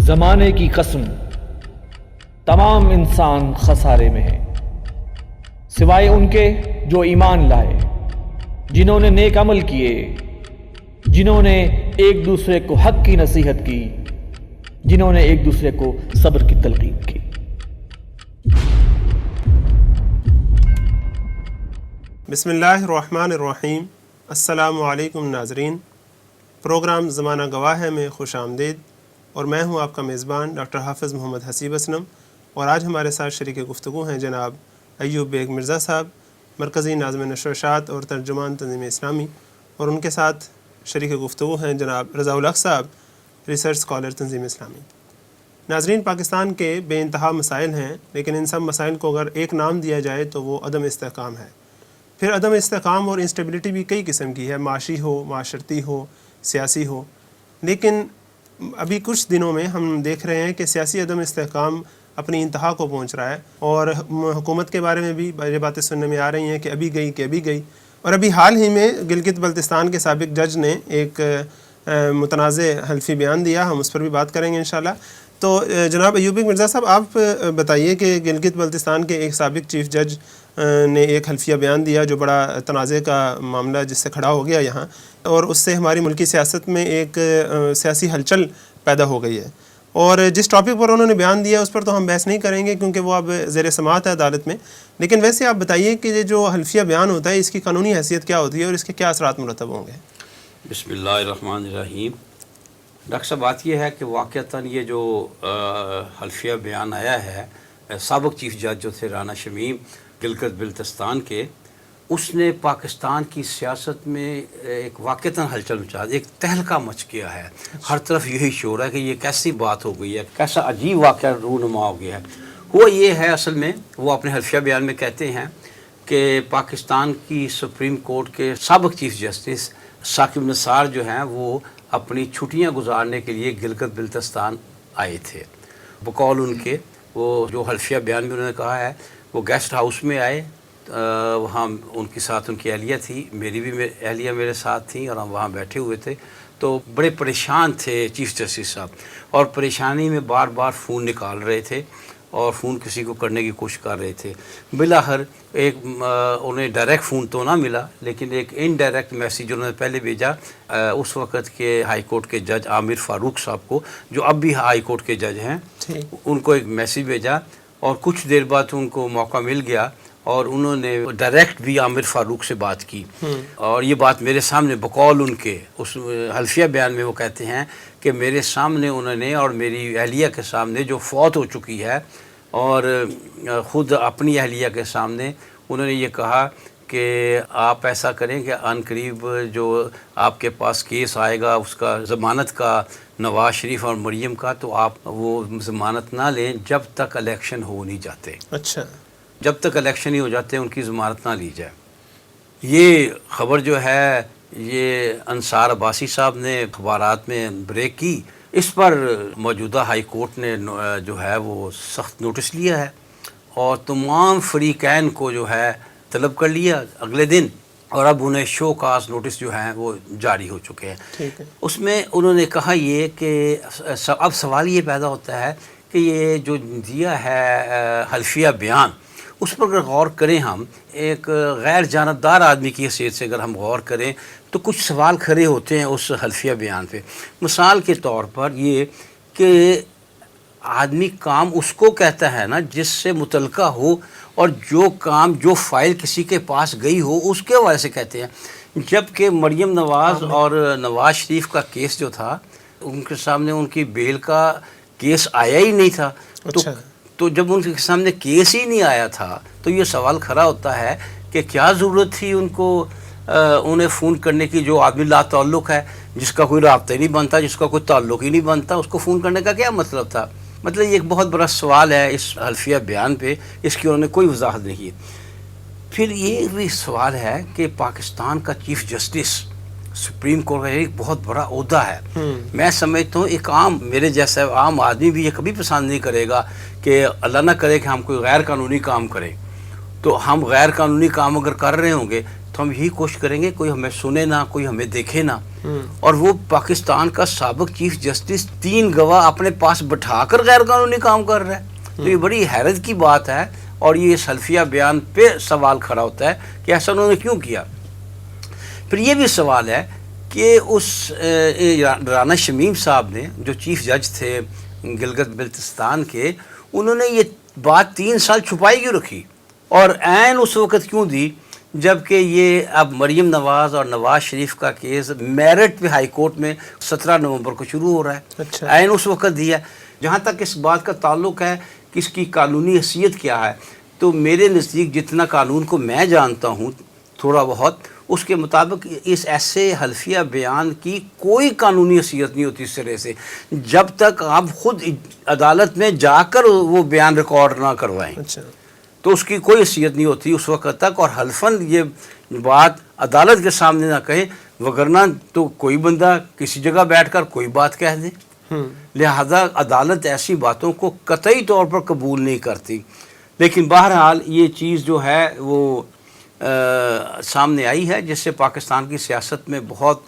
زمانے کی قسم تمام انسان خسارے میں ہیں سوائے ان کے جو ایمان لائے، جنہوں نے نیک عمل کیے، جنہوں نے ایک دوسرے کو حق کی نصیحت کی، جنہوں نے ایک دوسرے کو صبر کی تلقین کی۔ بسم اللہ الرحمن الرحیم۔ السلام علیکم ناظرین، پروگرام زمانہ گواہ ہے میں خوش آمدید، اور میں ہوں آپ کا میزبان ڈاکٹر حافظ محمد حسیب اسلم، اور آج ہمارے ساتھ شریک گفتگو ہیں جناب ایوب بیگ مرزا صاحب، مرکزی ناظم نشر و اشاعت اور ترجمان تنظیم اسلامی، اور ان کے ساتھ شریک گفتگو ہیں جناب رضا الحق صاحب، ریسرچ اسکالر تنظیم اسلامی۔ ناظرین، پاکستان کے بے انتہا مسائل ہیں، لیکن ان سب مسائل کو اگر ایک نام دیا جائے تو وہ عدم استحکام ہے۔ پھر عدم استحکام اور انسٹیبلٹی بھی کئی قسم کی ہے، معاشی ہو، معاشرتی ہو، سیاسی ہو، لیکن ابھی کچھ دنوں میں ہم دیکھ رہے ہیں کہ سیاسی عدم استحکام اپنی انتہا کو پہنچ رہا ہے، اور حکومت کے بارے میں بھی یہ باتیں سننے میں آ رہی ہیں کہ ابھی گئی۔ اور ابھی حال ہی میں گلگت بلتستان کے سابق جج نے ایک متنازع حلفی بیان دیا، ہم اس پر بھی بات کریں گے انشاءاللہ۔ تو جناب ایوب مرزا صاحب، آپ بتائیے کہ گلگت بلتستان کے ایک سابق چیف جج نے ایک حلفیہ بیان دیا جو بڑا تنازع کا معاملہ جس سے کھڑا ہو گیا یہاں، اور اس سے ہماری ملکی سیاست میں ایک سیاسی ہلچل پیدا ہو گئی ہے، اور جس ٹاپک پر انہوں نے بیان دیا اس پر تو ہم بحث نہیں کریں گے کیونکہ وہ اب زیر سماعت ہے عدالت میں، لیکن ویسے آپ بتائیے کہ یہ جو حلفیہ بیان ہوتا ہے اس کی قانونی حیثیت کیا ہوتی ہے اور اس کے کیا اثرات مرتب ہوں گے؟ بسم اللہ الرحمن الرحیم۔ ڈاکٹر صاحب، بات یہ ہے کہ واقعتاً یہ جو حلفیہ بیان آیا ہے، سابق چیف جج جو تھے رانا شمیم گلگت بلتستان کے، اس نے پاکستان کی سیاست میں ایک واقعتاً ہلچل مچا دی، ایک تہلکہ مچ گیا ہے۔ ہر طرف یہی شور ہے کہ یہ کیسی بات ہو گئی ہے، کیسا عجیب واقعہ رونما ہو گیا ہے۔ وہ یہ ہے، اصل میں وہ اپنے حلفیہ بیان میں کہتے ہیں کہ پاکستان کی سپریم کورٹ کے سابق چیف جسٹس ثاقب نثار جو ہیں وہ اپنی چھٹیاں گزارنے کے لیے گلگت بلتستان آئے تھے۔ بقول ان کے، وہ جو حلفیہ بیان میں انہوں نے کہا ہے، وہ گیسٹ ہاؤس میں آئے، وہاں ان کے ساتھ ان کی اہلیہ تھی، میری بھی اہلیہ میرے ساتھ تھیں، اور ہم وہاں بیٹھے ہوئے تھے، تو بڑے پریشان تھے چیف جسٹس صاحب، اور پریشانی میں بار بار فون نکال رہے تھے اور فون کسی کو کرنے کی کوشش کر رہے تھے۔ بلاخر ایک انہیں ڈائریکٹ فون تو نہ ملا، لیکن ایک انڈائریکٹ میسیج انہوں نے پہلے بھیجا اس وقت کے ہائی کورٹ کے جج عامر فاروق صاحب کو، جو اب بھی ہائی کورٹ کے جج ہیں، ان کو ایک میسیج بھیجا، اور کچھ دیر بعد ان کو موقع مل گیا اور انہوں نے ڈائریکٹ بھی عامر فاروق سے بات کی، اور یہ بات میرے سامنے بقول ان کے اس حلفیہ بیان میں وہ کہتے ہیں کہ میرے سامنے انہوں نے اور میری اہلیہ کے سامنے جو فوت ہو چکی ہے، اور خود اپنی اہلیہ کے سامنے انہوں نے یہ کہا کہ آپ ایسا کریں کہ عن قریب جو آپ کے پاس کیس آئے گا اس کا ضمانت کا، نواز شریف اور مریم کا، تو آپ وہ ضمانت نہ لیں جب تک الیکشن ہو نہیں جاتے۔ اچھا، جب تک الیکشن نہیں ہو جاتے ان کی ضمانت نہ لی جائے۔ یہ خبر جو ہے یہ انصار عباسی صاحب نے اخبارات میں بریک کی، اس پر موجودہ ہائی کورٹ نے جو ہے وہ سخت نوٹس لیا ہے، اور تمام فریقین کو جو ہے طلب کر لیا اگلے دن، اور اب انہیں شو کاز نوٹس جو ہیں وہ جاری ہو چکے ہیں۔ اس میں انہوں نے کہا یہ کہ اب سوال یہ پیدا ہوتا ہے کہ یہ جو دیا ہے حلفیہ بیان، اس پر اگر غور کریں، ہم ایک غیر جانبدار آدمی کی حیثیت سے اگر ہم غور کریں تو کچھ سوال کھڑے ہوتے ہیں اس حلفیہ بیان پہ۔ مثال کے طور پر یہ کہ آدمی کام اس کو کہتا ہے نا جس سے متعلقہ ہو، اور جو کام جو فائل کسی کے پاس گئی ہو اس کے حوالے سے کہتے ہیں، جبکہ مریم نواز اور نواز شریف کا کیس جو تھا ان کے سامنے ان کی بیل کا کیس آیا ہی نہیں تھا۔ تو جب ان کے سامنے کیس ہی نہیں آیا تھا تو یہ سوال کھڑا ہوتا ہے کہ کیا ضرورت تھی ان کو انہیں فون کرنے کی، جو آدمی لا تعلق ہے، جس کا کوئی رابطہ ہی نہیں بنتا، جس کا کوئی تعلق ہی نہیں بنتا، اس کو فون کرنے کا کیا مطلب تھا؟ مطلب یہ ایک بہت بڑا سوال ہے اس حلفیہ بیان پہ، اس کی انہوں نے کوئی وضاحت نہیں کی۔ پھر یہ بھی سوال ہے کہ پاکستان کا چیف جسٹس سپریم کورٹ کا ایک بہت بڑا عہدہ ہے۔ میں سمجھتا ہوں ایک عام، میرے جیسا عام آدمی بھی یہ کبھی پسند نہیں کرے گا کہ اللہ نہ کرے کہ ہم کوئی غیر قانونی کام کریں، تو ہم غیر قانونی کام اگر کر رہے ہوں گے تو ہم یہی کوشش کریں گے کوئی ہمیں سنے نہ، کوئی ہمیں دیکھے نہ. اور وہ پاکستان کا سابق چیف جسٹس 3 گواہ اپنے پاس بٹھا کر غیر قانونی کام کر رہا ہے. تو یہ بڑی حیرت کی بات ہے، اور یہ حلفیہ بیان پہ سوال کھڑا ہوتا ہے کہ ایسا انہوں نے کیوں کیا. پھر یہ بھی سوال ہے کہ اس رانا شمیم صاحب نے جو چیف جج تھے گلگت بلتستان کے، انہوں نے یہ بات 3 سال چھپائی کیوں رکھی، اور عین اس وقت کیوں دی جب کہ یہ اب مریم نواز اور نواز شریف کا کیس میرٹ پہ ہائی کورٹ میں 17 نومبر کو شروع ہو رہا ہے. عین اس وقت دیا. جہاں تک اس بات کا تعلق ہے کہ اس کی قانونی حیثیت کیا ہے، تو میرے نزدیک جتنا قانون کو میں جانتا ہوں تھوڑا بہت، اس کے مطابق اس ایسے حلفیہ بیان کی کوئی قانونی حیثیت نہیں ہوتی اس طرح سے جب تک آپ خود عدالت میں جا کر وہ بیان ریکارڈ نہ کروائیں. تو اس کی کوئی حیثیت نہیں ہوتی اس وقت تک، اور حلفاً یہ بات عدالت کے سامنے نہ کہیں، وگرنہ تو کوئی بندہ کسی جگہ بیٹھ کر کوئی بات کہہ دے. لہذا عدالت ایسی باتوں کو قطعی طور پر قبول نہیں کرتی. لیکن بہرحال یہ چیز جو ہے وہ سامنے آئی ہے، جس سے پاکستان کی سیاست میں بہت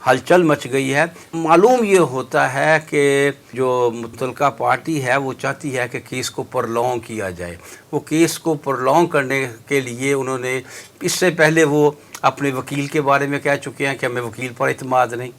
ہلچل مچ گئی ہے. معلوم یہ ہوتا ہے کہ جو متعلقہ پارٹی ہے وہ چاہتی ہے کہ کیس کو پرلونگ کیا جائے. وہ کیس کو پرلونگ کرنے کے لیے انہوں نے اس سے پہلے وہ اپنے وکیل کے بارے میں کہہ چکے ہیں کہ ہمیں وکیل پر اعتماد نہیں.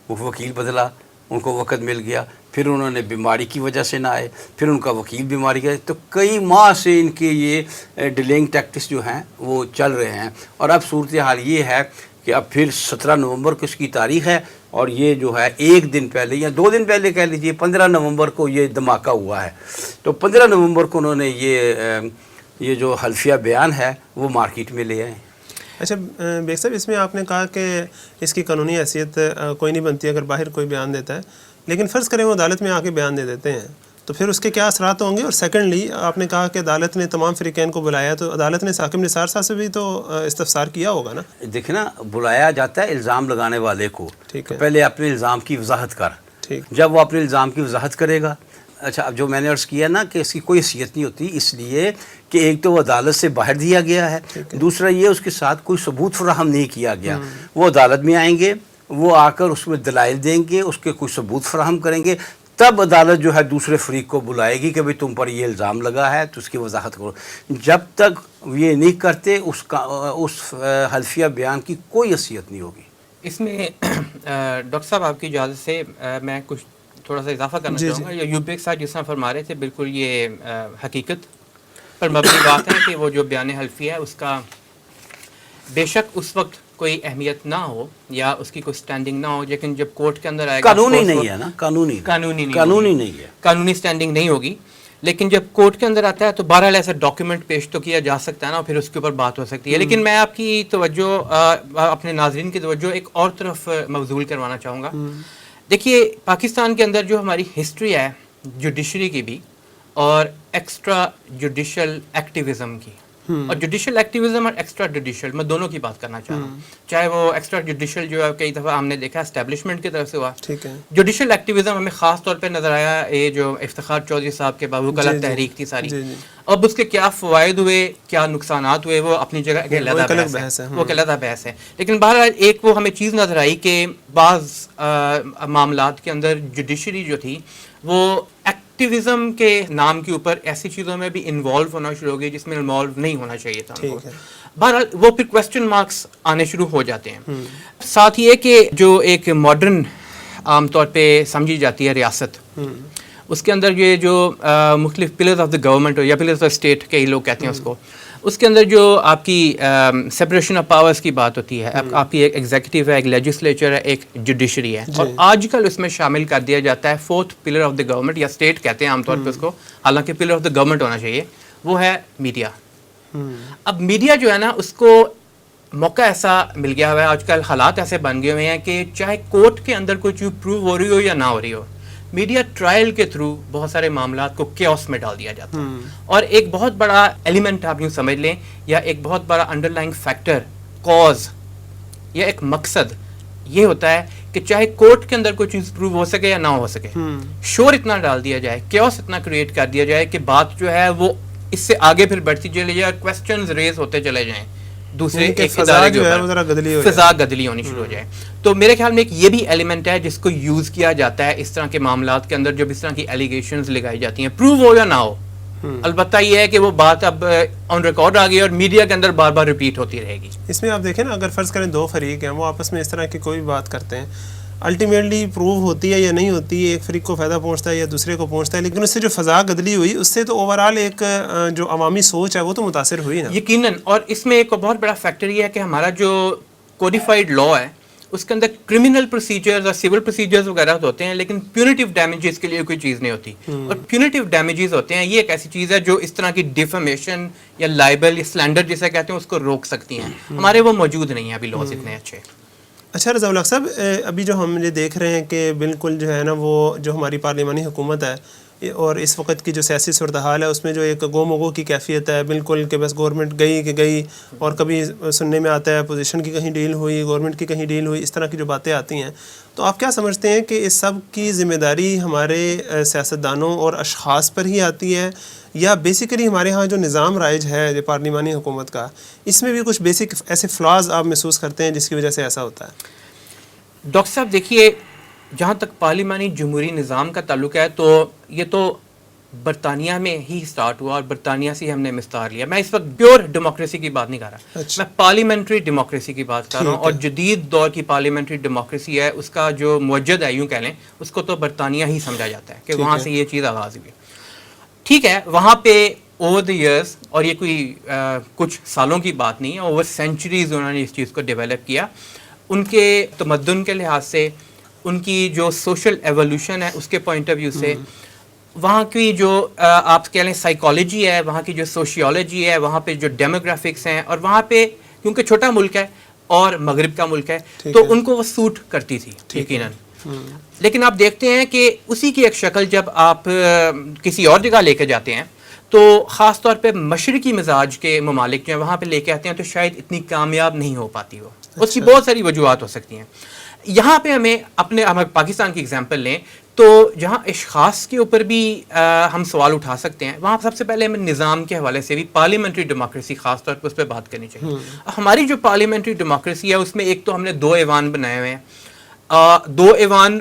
وہ وکیل بدلا، ان کو وقت مل گیا، پھر انہوں نے بیماری کی وجہ سے نہ آئے، پھر ان کا وکیل بیماری کا. تو کئی ماہ سے ان کے یہ ڈیلنگ ٹیکٹکس جو ہیں وہ چل رہے ہیں. اور اب صورتحال یہ ہے کہ اب پھر 17 نومبر کو اس کی تاریخ ہے، اور یہ جو ہے 1 دن پہلے یا 2 دن پہلے کہہ لیجیے 15 نومبر کو یہ دھماکہ ہوا ہے. تو 15 نومبر کو انہوں نے یہ جو حلفیہ بیان ہے وہ مارکیٹ میں لے آئے. اچھا بیگ صاحب، اس میں آپ نے کہا کہ اس کی قانونی حیثیت کوئی نہیں بنتی اگر باہر کوئی بیان دیتا ہے، لیکن فرض کریں وہ عدالت میں آ کے بیان دے دیتے ہیں تو پھر اس کے کیا اثرات ہوں گے؟ اور سیکنڈلی آپ نے کہا کہ عدالت نے تمام فریقین کو بلایا، تو عدالت نے حاکم نثار صاحب سے بھی تو استفسار کیا ہوگا نا؟ دیکھیں نا، بلایا جاتا ہے الزام لگانے والے کو، پہلے اپنے الزام کی وضاحت کر. جب وہ اپنے الزام کی وضاحت کرے گا، اچھا اب جو میں نے عرض کیا نا کہ اس کی کوئی حیثیت نہیں ہوتی، اس لیے کہ ایک تو وہ عدالت سے باہر دیا گیا ہے، دوسرا یہ اس کے ساتھ کوئی ثبوت فراہم نہیں کیا گیا. وہ عدالت میں آئیں گے، وہ آ کر اس میں دلائل دیں گے، اس کے کوئی ثبوت فراہم کریں گے، تب عدالت جو ہے دوسرے فریق کو بلائے گی کہ بھئی تم پر یہ الزام لگا ہے تو اس کی وضاحت کرو. جب تک یہ نہیں کرتے اس حلفیہ بیان کی کوئی حیثیت نہیں ہوگی. اس میں ڈاکٹر صاحب آپ کی اجازت سے میں کچھ تھوڑا سا اضافہ کرنا چاہوں گا. یوبیک صاحب جس طرح فرما رہے تھے بالکل یہ حقیقت پر مبنی بات ہے کہ وہ جو بیان حلفیہ ہے اس کا بے شک اس وقت کوئی اہمیت نہ ہو یا اس کی کوئی سٹینڈنگ نہ ہو، لیکن جب کورٹ کے اندر آئے گا قانونی نہیں ہے نا، قانونی نہیں ہے، قانونی سٹینڈنگ نہیں ہوگی. لیکن جب کورٹ کے اندر آتا ہے تو بہرحال ایسا ڈاکیومنٹ پیش تو کیا جا سکتا ہے نا، پھر اس کے اوپر بات ہو سکتی ہے. لیکن میں آپ کی توجہ اپنے ناظرین کی توجہ ایک اور طرف مبذول کروانا چاہوں گا. دیکھیے پاکستان کے اندر جو ہماری ہسٹری ہے جوڈیشری کی بھی اور ایکسٹرا جوڈیشل ایکٹیویزم کی، اور جوڈیشل ایکٹیویزم اور ایکسٹرا جوڈیشل میں دونوں کی بات کرنا چاہ رہا ہوں. چاہے وہ ایکسٹرا جوڈیشل جو ہے کئی دفعہ ہم نے دیکھا اسٹیبلشمنٹ کی طرف سے ہوا، جوڈیشل ایکٹیویزم ہمیں خاص طور پہ نظر آیا یہ جو افتخار چودھری صاحب کے بعد وہ غلط تحریک تھی ساری. اب اس کے کیا فوائد ہوئے، کیا نقصانات ہوئے، وہ اپنی جگہ ایک علیحدہ بحث ہے، وہ ایک علیحدہ بحث ہے. لیکن بہرحال ایک وہ ہمیں چیز نظر آئی کہ بعض معاملات کے اندر جوڈیشری جو تھی وہ ایکٹیویزم کے نام کے اوپر ایسی چیزوں میں بھی انوالو ہونا شروع ہو گئی جس میں انوالو نہیں ہونا چاہیے تھا. بہرحال وہ پھر کوسچن مارکس آنے شروع ہو جاتے ہیں. ساتھ یہ کہ جو ایک ماڈرن عام طور پہ سمجھی جاتی ہے ریاست، اس کے اندر یہ جو مختلف پلرز آف دا گورنمنٹ یا پلرز آف اسٹیٹ کئی لوگ کہتے ہیں اس کو، اس کے اندر جو آپ کی سپریشن آف پاورز کی بات ہوتی ہے، آپ کی ایک ایگزیکٹو ہے، ایک لیجسلیچر ہے، ایک جوڈیشری ہے، اور آج کل اس میں شامل کر دیا جاتا ہے 4th pillar of the government یا اسٹیٹ کہتے ہیں عام طور پہ اس کو، حالانکہ پلر آف دا گورنمنٹ ہونا چاہیے، وہ ہے میڈیا. اب میڈیا جو ہے نا اس کو موقع ایسا مل گیا ہوا ہے آج کل، حالات ایسے بن گئے ہوئے ہیں کہ چاہے کورٹ کے اندر کوئی چیز پروو ہو رہی ہو یا نہ ہو رہی ہو، میڈیا ٹرائل کے تھرو بہت سارے معاملات کو کیوس میں ڈال دیا جاتا ہے. اور ایک بہت بڑا ایلیمنٹ آپ یوں سمجھ لیں یا ایک بہت بڑا انڈر لائنگ فیکٹر، کاز یا ایک مقصد یہ ہوتا ہے کہ چاہے کورٹ کے اندر کوئی چیز پروو ہو سکے یا نہ ہو سکے، شور اتنا ڈال دیا جائے، کیوس اتنا کریٹ کر دیا جائے کہ بات جو ہے وہ اس سے آگے پھر بڑھتی چلی جائے، کوسچنز ریز ہوتے چلے جائیں، دوسرے یعنی کہ ایک فضا ادارے کے جو ہے وہ اوپر ذرا گدلی ہو جائے. فضا گدلی ہونی شروع ہو جائے. تو میرے خیال میں ایک یہ بھی ایلیمنٹ ہے جس کو یوز کیا جاتا ہے اس طرح کے معاملات کے اندر جب اس طرح کی ایلیگیشنز لگائی جاتی ہیں, پروو ہو یا نہ ہو. البتہ یہ ہے کہ وہ بات اب آن ریکارڈ آ گئی اور میڈیا کے اندر بار بار ریپیٹ ہوتی رہے گی. اس میں آپ دیکھیں نا, اگر فرض کریں دو فریق ہیں وہ آپس میں اس طرح کی کوئی بات کرتے ہیں, الٹیمیٹلی پروو ہوتی ہے یا نہیں ہوتی ہے, ایک فریق کو فائدہ پہنچتا ہے یا دوسرے کو پہنچتا ہے, لیکن اس سے جو فضا گدلی ہوئی اس سے تو اوور آل ایک جو عوامی سوچ ہے وہ تو متاثر ہوئی نا. یقیناً. اور اس میں ایک بہت بڑا فیکٹر یہ ہے کہ ہمارا جو کوڈیفائڈ لا ہے اس کے اندر کرمنل پروسیجرز اور سول پروسیجرز وغیرہ ہوتے ہیں, لیکن پیونیٹیو ڈیمیجز کے لیے کوئی چیز نہیں ہوتی. اور پیونیٹیو ڈیمیجز ہوتے ہیں, یہ ایک ایسی چیز ہے جو اس طرح کی ڈیفیمیشن یا لائبل یا سلینڈر جسے کہتے ہیں اس کو روک سکتی ہیں. ہمارے وہ موجود نہیں ہیں ابھی لاز اتنے اچھے. اچھا رضا الحق صاحب, ابھی جو ہم یہ دیکھ رہے ہیں کہ بالکل جو ہے نا وہ جو ہماری پارلیمانی حکومت ہے اور اس وقت کی جو سیاسی صورتحال ہے اس میں جو ایک گو مگو کی کیفیت ہے بالکل, کہ بس گورنمنٹ گئی کہ گئی, اور کبھی سننے میں آتا ہے اپوزیشن کی کہیں ڈیل ہوئی, گورنمنٹ کی کہیں ڈیل ہوئی, اس طرح کی جو باتیں آتی ہیں. تو آپ کیا سمجھتے ہیں کہ اس سب کی ذمہ داری ہمارے سیاستدانوں اور اشخاص پر ہی آتی ہے, یا بیسیکلی ہمارے ہاں جو نظام رائج ہے جو پارلیمانی حکومت کا, اس میں بھی کچھ بیسک ایسے فلاز آپ محسوس کرتے ہیں جس کی وجہ سے ایسا ہوتا ہے؟ ڈاکٹر صاحب دیکھیے, جہاں تک پارلیمانی جمہوری نظام کا تعلق ہے تو یہ تو برطانیہ میں ہی سٹارٹ ہوا اور برطانیہ سے ہم نے مستعار لیا. میں اس وقت پیور ڈیموکریسی کی بات نہیں کر رہا, میں پارلیمنٹری ڈیموکریسی کی بات کر رہا ہوں. اور جدید دور کی پارلیمنٹری ڈیموکریسی ہے اس کا جو موجد ہے یوں کہہ لیں, اس کو تو برطانیہ ہی سمجھا جاتا ہے کہ وہاں سے یہ چیز آغاز ہوئی. ٹھیک ہے, وہاں پہ اوور دی ایئرس, اور یہ کوئی کچھ سالوں کی بات نہیں ہے, اوور سینچریز انہوں نے اس چیز کو ڈیولپ کیا. ان کے تمدن کے لحاظ سے, ان کی جو سوشل ایولیوشن ہے اس کے پوائنٹ آف ویو سے, وہاں کی جو آپ کہہ لیں سائیکالوجی ہے, وہاں کی جو سوشیولوجی ہے, وہاں پہ جو ڈیموگرافکس ہیں, اور وہاں پہ کیونکہ چھوٹا ملک ہے اور مغرب کا ملک ہے تو ان کو وہ سوٹ کرتی تھی یقیناً. لیکن آپ دیکھتے ہیں کہ اسی کی ایک شکل جب آپ کسی اور جگہ لے کے جاتے ہیں تو خاص طور پہ مشرقی مزاج کے ممالک جو ہیں وہاں پہ لے کے آتے ہیں تو شاید اتنی کامیاب نہیں ہو پاتی. وہ اس کی بہت ساری وجوہات ہو سکتی ہیں. یہاں پہ ہم پاکستان کی اگزامپل لیں تو جہاں اشخاص کے اوپر بھی ہم سوال اٹھا سکتے ہیں, وہاں سب سے پہلے ہمیں نظام کے حوالے سے بھی پارلیمنٹری ڈیموکریسی خاص طور پہ اس پہ بات کرنی چاہیے. ہماری جو پارلیمنٹری ڈیموکریسی ہے اس میں ایک تو ہم نے 2 ایوان بنائے ہوئے ہیں. 2 ایوان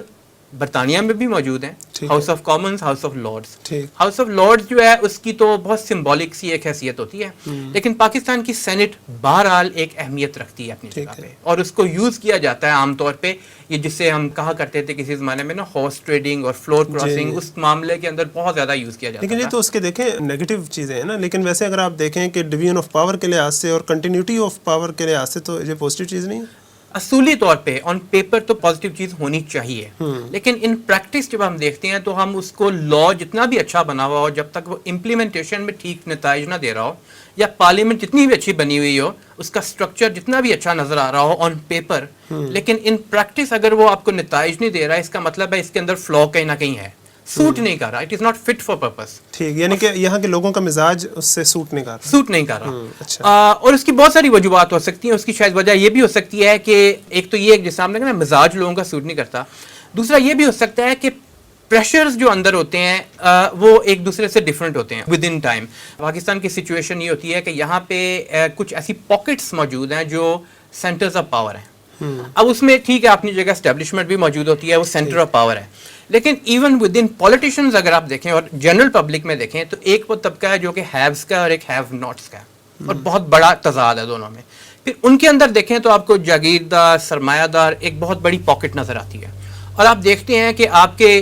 برطانیہ میں بھی موجود ہیں, house of Commons, house of Lords. House of Lords جو ہے اس کی تو بہت سمبولک سی ایک حیثیت ہوتی ہے, لیکن پاکستان کی سینٹ بہرحال ایک اہمیت رکھتی ہے اپنی جگہ پہ, اور اس کو یوز کیا جاتا ہے عام طور پہ. یہ جس سے ہم کہا کرتے تھے کسی زمانے میں نا ہارس ٹریڈنگ اور فلور کراسنگ, اس معاملے کے اندر بہت زیادہ یوز کیا جاتا ہے. لیکن یہ تو اس کے دیکھیں نیگیٹو چیزیں ہیں نا, لیکن ویسے اگر آپ دیکھیں کہ ڈویژن آف پاور کے لحاظ سے اور کنٹینیوٹی آف پاور کے لحاظ سے تو یہ پازیٹیو چیز نہیں ہے. اصولی طور پہ آن پیپر تو پازیٹیو چیز ہونی چاہیے, لیکن ان پریکٹس جب ہم دیکھتے ہیں تو ہم اس کو لا جتنا بھی اچھا بنا ہوا ہو, جب تک وہ امپلیمنٹیشن میں ٹھیک نتائج نہ دے رہا ہو, یا پارلیمنٹ جتنی بھی اچھی بنی ہوئی ہو, اس کا اسٹرکچر جتنا بھی اچھا نظر آ رہا ہو آن پیپر, لیکن ان پریکٹس اگر وہ آپ کو نتائج نہیں دے رہا ہے, اس کا مطلب ہے اس کے اندر فلا کہیں نہ کہیں ہے, سوٹ نہیں کر رہا, it is not fit for purpose. ٹھیک, یعنی کہ یہاں کے لوگوں کا مزاج اس سے سوٹ نہیں کر رہا. اور اس کی بہت ساری وجوہات ہو سکتی ہیں. اس کی شاید وجہ یہ بھی ہو سکتی ہے کہ ایک تو یہ جیسے ہم نے کہا مزاج لوگوں کا سوٹ نہیں کرتا, دوسرا یہ بھی ہو سکتا ہے کہ پریشرز جو اندر ہوتے ہیں وہ ایک دوسرے سے ڈفرینٹ ہوتے ہیں ود ان ٹائم. پاکستان کی سچویشن یہ ہوتی ہے کہ یہاں پہ کچھ ایسی پاکٹس موجود ہیں جو سینٹرز آف پاور ہیں. اب اس میں ٹھیک ہے اپنی جگہ اسٹیبلشمنٹ بھی موجود ہوتی ہے, وہ سینٹر آف پاور ہے, لیکن ایون ود ان پولیٹیشنز اگر آپ دیکھیں اور جنرل پبلک میں دیکھیں تو ایک وہ طبقہ ہے جو کہ ہیوز کا اور ایک ہیو ناٹس کا, اور بہت بڑا تضاد ہے دونوں میں. پھر ان کے اندر دیکھیں تو آپ کو جاگیردار, سرمایہ دار ایک بہت بڑی پاکٹ نظر آتی ہے. اور آپ دیکھتے ہیں کہ آپ کے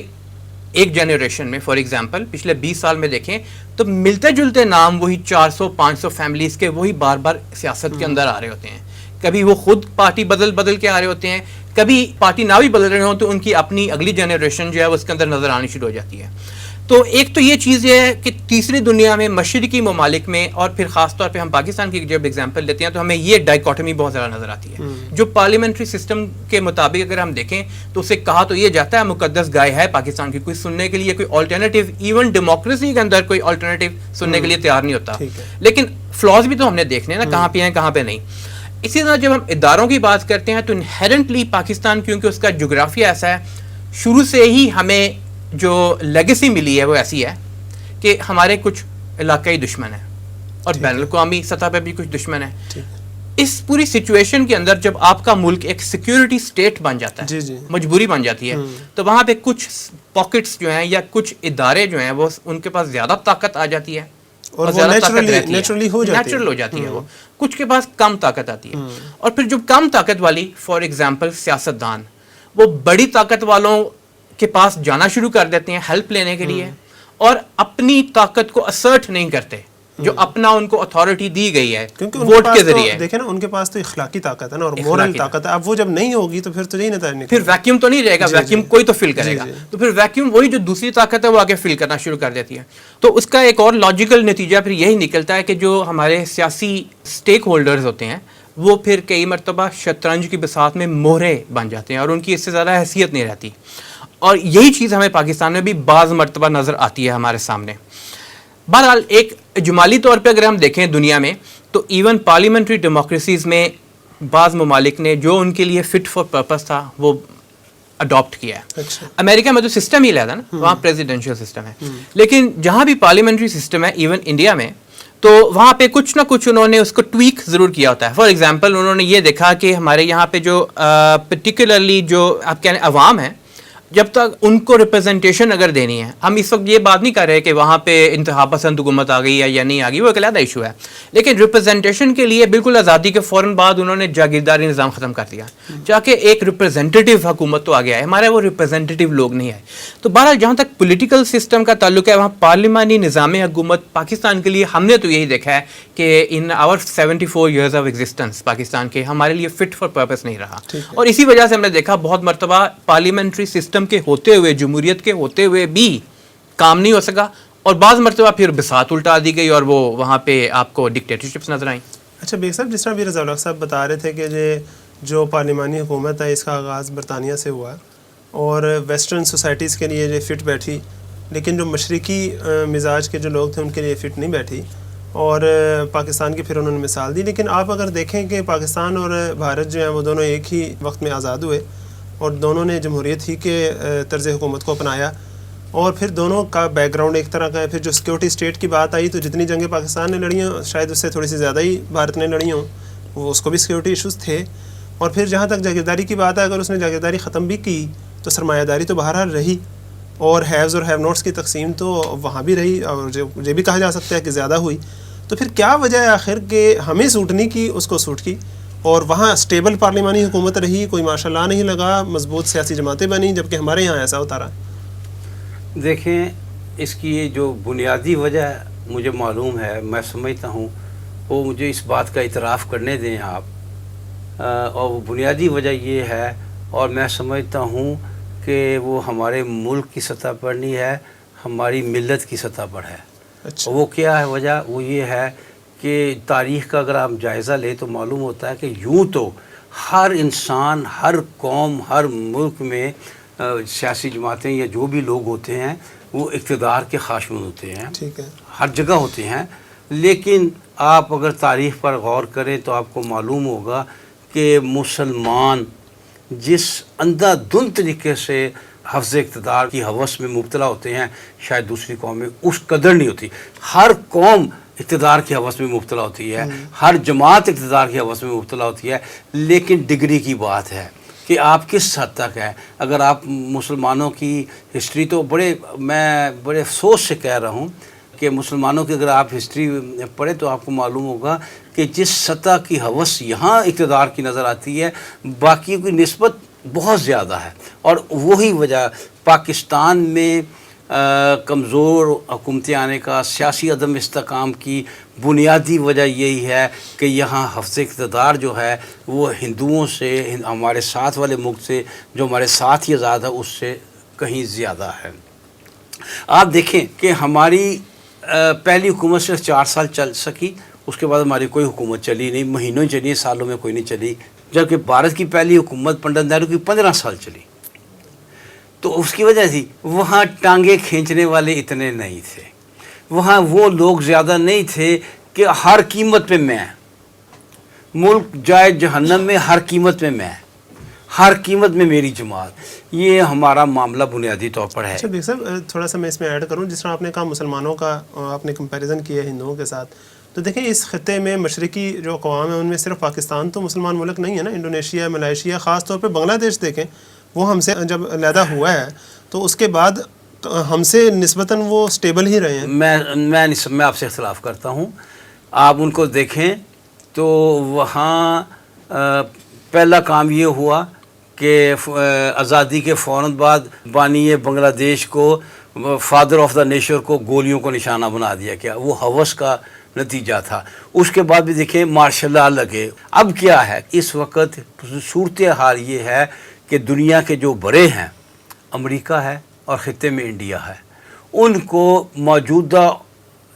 ایک جنریشن میں فار ایگزامپل پچھلے 20 سال میں دیکھیں تو ملتے جلتے نام وہی 400-500 فیملیز کے وہی بار بار سیاست کے اندر آ رہے ہوتے ہیں. کبھی وہ خود پارٹی بدل کے آ رہے ہوتے ہیں, کبھی پارٹی نہ بھی بدل رہے ہوں تو ان کی اپنی اگلی جنریشن جو ہے اس کے اندر نظر آنی شروع ہو جاتی ہے. تو ایک تو یہ چیز یہ ہے کہ تیسری دنیا میں مشرقی ممالک میں, اور پھر خاص طور پہ ہم پاکستان کی جب ایگزامپل لیتے ہیں تو ہمیں یہ ڈائیکاٹمی بہت زیادہ نظر آتی ہے. جو پارلیمنٹری سسٹم کے مطابق اگر ہم دیکھیں تو اسے کہا تو یہ جاتا ہے مقدس گائے ہے پاکستان کی, کوئی سننے کے لیے کوئی آلٹرنیٹیو, ایون ڈیموکریسی کے اندر کوئی آلٹرنیٹیو سننے کے لیے تیار نہیں ہوتا. لیکن فلاز بھی تو ہم نے دیکھنے نا کہاں پہ ہیں کہاں پہ نہیں. اسی طرح جب ہم اداروں کی بات کرتے ہیں تو انہیرنٹلی پاکستان کیونکہ اس کا جغرافیہ ایسا ہے, شروع سے ہی ہمیں جو لیگیسی ملی ہے وہ ایسی ہے کہ ہمارے کچھ علاقائی دشمن ہیں اور بین الاقوامی سطح پہ بھی کچھ دشمن ہیں. اس پوری سچویشن کے اندر جب آپ کا ملک ایک سیکیورٹی اسٹیٹ بن جاتا ہے, مجبوری بن جاتی ہے, تو وہاں پہ کچھ پاکٹس جو ہیں یا کچھ ادارے جو ہیں وہ ان کے پاس زیادہ طاقت آ جاتی ہے اور نیچرل ہو جاتی ہے, وہ کچھ کے پاس کم طاقت آتی ہے. اور پھر جو کم طاقت والی, فار ایگزامپل سیاستدان, وہ بڑی طاقت والوں کے پاس جانا شروع کر دیتے ہیں ہیلپ لینے کے لیے, اور اپنی طاقت کو اسرٹ نہیں کرتے جو اپنا ان کو اتھارٹی دی گئی ہے ووٹ کے ذریعے. دیکھیں نا, ان کے پاس تو اخلاقی طاقت ہے نا, اور مورل طاقت ہے. اب وہ جب نہیں ہوگی تو پھر تو یہی نتائج نکلیں, پھر ویکیوم تو نہیں رہے گا, ویکیوم کوئی تو فل کرے گا, تو پھر ویکیوم وہی جو دوسری طاقت ہے وہ آگے فل کرنا شروع کر دیتی ہے. تو اس کا ایک اور لاجیکل نتیجہ پھر یہی نکلتا ہے کہ جو ہمارے سیاسی اسٹیک ہولڈرز ہوتے ہیں وہ پھر کئی مرتبہ شطرنج کی بساط میں مہرے بن جاتے ہیں اور ان کی اس سے زیادہ حیثیت نہیں رہتی. اور یہی چیز ہمیں پاکستان میں بھی بعض مرتبہ نظر آتی ہے ہمارے سامنے. بہرحال ایک اجمالی طور پہ اگر ہم دیکھیں دنیا میں, تو ایون پارلیمنٹری ڈیموکریسیز میں بعض ممالک نے جو ان کے لیے فٹ فار پرپس تھا وہ اڈاپٹ کیا ہے. امریکہ میں تو سسٹم ہی علیحدہ نا, وہاں پریزیڈینشیل سسٹم ہے, لیکن جہاں بھی پارلیمنٹری سسٹم ہے ایون انڈیا میں, تو وہاں پہ کچھ نہ کچھ انہوں نے اس کو ٹویک ضرور کیا ہوتا ہے. فار ایگزامپل انہوں نے یہ دیکھا کہ ہمارے یہاں پہ جو پرٹیکولرلی جو آپ کہہ رہے ہیں عوام ہیں, جب تک ان کو ریپرزنٹیشن اگر دینی ہے, ہم اس وقت یہ بات نہیں کر رہے کہ وہاں پہ انتہا پسند حکومت آ گئی ہے یا نہیں آ گئی, وہ ایک علیحدہ ایشو ہے, لیکن ریپرزنٹیشن کے لیے بالکل آزادی کے فوراً بعد انہوں نے جاگیرداری نظام ختم کر دیا, جا کے ایک ریپرزنٹیٹیو حکومت تو آ گیا ہے, ہمارے وہ ریپرزنٹیٹیو لوگ نہیں ہے. تو بہرحال جہاں تک پولیٹیکل سسٹم کا تعلق ہے, وہاں پارلیمانی نظام حکومت پاکستان کے لیے ہم نے تو یہی دیکھا ہے کہ ان آور 74 ایئرز آف ایگزسٹنس پاکستان کے ہمارے لیے فٹ فار پرپس نہیں رہا. اور اسی وجہ سے ہم نے دیکھا بہت مرتبہ پارلیمنٹری سسٹم کے ہوتے ہوئے, جمہوریت کے ہوتے ہوئے بھی کام نہیں ہو سکا, اور بعض مرتبہ پھر بساط الٹا دی گئی اور وہ وہاں پہ آپ کو ڈکٹیٹرشپس نظر آئیں. اچھا بیگ صاحب, جس طرح بھی رضا الحق صاحب بتا رہے تھے کہ جو پارلیمانی حکومت ہے اس کا آغاز برطانیہ سے ہوا اور ویسٹرن سوسائٹیز کے لیے یہ فٹ بیٹھی, لیکن جو مشرقی مزاج کے جو لوگ تھے ان کے لیے فٹ نہیں بیٹھی, اور پاکستان کی پھر انہوں نے مثال دی. لیکن آپ اگر دیکھیں کہ پاکستان اور بھارت جو ہیں وہ دونوں ایک ہی وقت میں آزاد ہوئے, اور دونوں نے جمہوریت ہی کے طرز حکومت کو اپنایا, اور پھر دونوں کا بیک گراؤنڈ ایک طرح کا ہے. پھر جو سیکورٹی اسٹیٹ کی بات آئی تو جتنی جنگیں پاکستان نے لڑی ہوں شاید اس سے تھوڑی سی زیادہ ہی بھارت نے لڑی ہوں, وہ اس کو بھی سیکورٹی ایشوز تھے. اور پھر جہاں تک جاگیرداری کی بات ہے, اگر اس نے جاگیرداری ختم بھی کی تو سرمایہ داری تو بہرحال رہی, اور ہیوز اور ہیو نوٹس کی تقسیم تو وہاں بھی رہی, اور یہ بھی کہا جا سکتا ہے کہ زیادہ ہوئی. تو پھر کیا وجہ ہے آخر کہ ہمیں سوٹ نہیں کی, اس کو سوٹ کی, اور وہاں اسٹیبل پارلیمانی حکومت رہی, کوئی ماشاء اللہ نہیں لگا, مضبوط سیاسی جماعتیں بنی, جبکہ ہمارے یہاں ایسا ہوتا رہا. دیکھیں, اس کی جو بنیادی وجہ مجھے معلوم ہے, میں سمجھتا ہوں وہ مجھے اس بات کا اعتراف کرنے دیں آپ, اور وہ بنیادی وجہ یہ ہے, اور میں سمجھتا ہوں کہ وہ ہمارے ملک کی سطح پر نہیں ہے, ہماری ملت کی سطح پر ہے. اچھا, وہ کیا ہے وجہ؟ وہ یہ ہے کہ تاریخ کا اگر آپ جائزہ لیں تو معلوم ہوتا ہے کہ یوں تو ہر انسان, ہر قوم, ہر ملک میں سیاسی جماعتیں یا جو بھی لوگ ہوتے ہیں وہ اقتدار کے خواہشمند ہوتے ہیں, ٹھیک ہے, ہر جگہ ہوتے ہیں. لیکن آپ اگر تاریخ پر غور کریں تو آپ کو معلوم ہوگا کہ مسلمان جس اندھا دھند طریقے سے حفظ اقتدار کی ہوس میں مبتلا ہوتے ہیں, شاید دوسری قوم میں اس قدر نہیں ہوتی. ہر قوم اقتدار کی ہوس میں مبتلا ہوتی ہے, ہر جماعت اقتدار کی ہوس میں مبتلا ہوتی ہے, لیکن ڈگری کی بات ہے کہ آپ کس حد تک ہے. اگر آپ مسلمانوں کی ہسٹری تو میں بڑے افسوس سے کہہ رہا ہوں کہ مسلمانوں کی اگر آپ ہسٹری پڑھیں تو آپ کو معلوم ہوگا کہ جس سطح کی ہوس یہاں اقتدار کی نظر آتی ہے باقی کی نسبت بہت زیادہ ہے. اور وہی وجہ پاکستان میں کمزور حکومتیں آنے کا, سیاسی عدم استحکام کی بنیادی وجہ یہی ہے کہ یہاں حفظ اقتدار جو ہے وہ ہندوؤں سے, ہمارے ساتھ والے ملک سے جو ہمارے ساتھ ہی آزاد ہے اس سے کہیں زیادہ ہے. آپ دیکھیں کہ ہماری پہلی حکومت صرف 4 سال چل سکی, اس کے بعد ہماری کوئی حکومت چلی نہیں, مہینوں ہی چلی, سالوں میں کوئی نہیں چلی. جبکہ بھارت کی پہلی حکومت پنڈت نہرو کی 15 سال چلی. تو اس کی وجہ تھی وہاں ٹانگیں کھینچنے والے اتنے نہیں تھے, وہاں وہ لوگ زیادہ نہیں تھے کہ ہر قیمت پہ میں, ملک جائے جہنم میں ہر قیمت پہ میں. ہر قیمت میں میری جماعت، یہ ہمارا معاملہ بنیادی طور پر ہے۔ اچھا بیگ صاحب تھوڑا سا میں اس میں ایڈ کروں، جس طرح آپ نے کہا مسلمانوں کا آپ نے کمپیریزن کیا ہندوؤں کے ساتھ، تو دیکھیں اس خطے میں مشرقی جو اقوام ہیں ان میں صرف پاکستان تو مسلمان ملک نہیں ہے نا، انڈونیشیا، ملائیشیا، خاص طور پہ بنگلہ دیش دیکھیں، وہ ہم سے جب علیحدہ ہوا ہے تو اس کے بعد ہم سے نسبتاً وہ سٹیبل ہی رہے ہیں۔ میں آپ سے اختلاف کرتا ہوں۔ آپ ان کو دیکھیں تو وہاں پہلا کام یہ ہوا کہ آزادی کے فوراً بعد بانی بنگلہ دیش کو، فادر آف دا نیشن کو گولیوں کو نشانہ بنا دیا گیا، وہ ہوس کا نتیجہ تھا۔ اس کے بعد بھی دیکھیں مارشل لا لگے۔ اب کیا ہے، اس وقت صورتحال یہ ہے کہ دنیا کے جو بڑے ہیں، امریکہ ہے اور خطے میں انڈیا ہے، ان کو موجودہ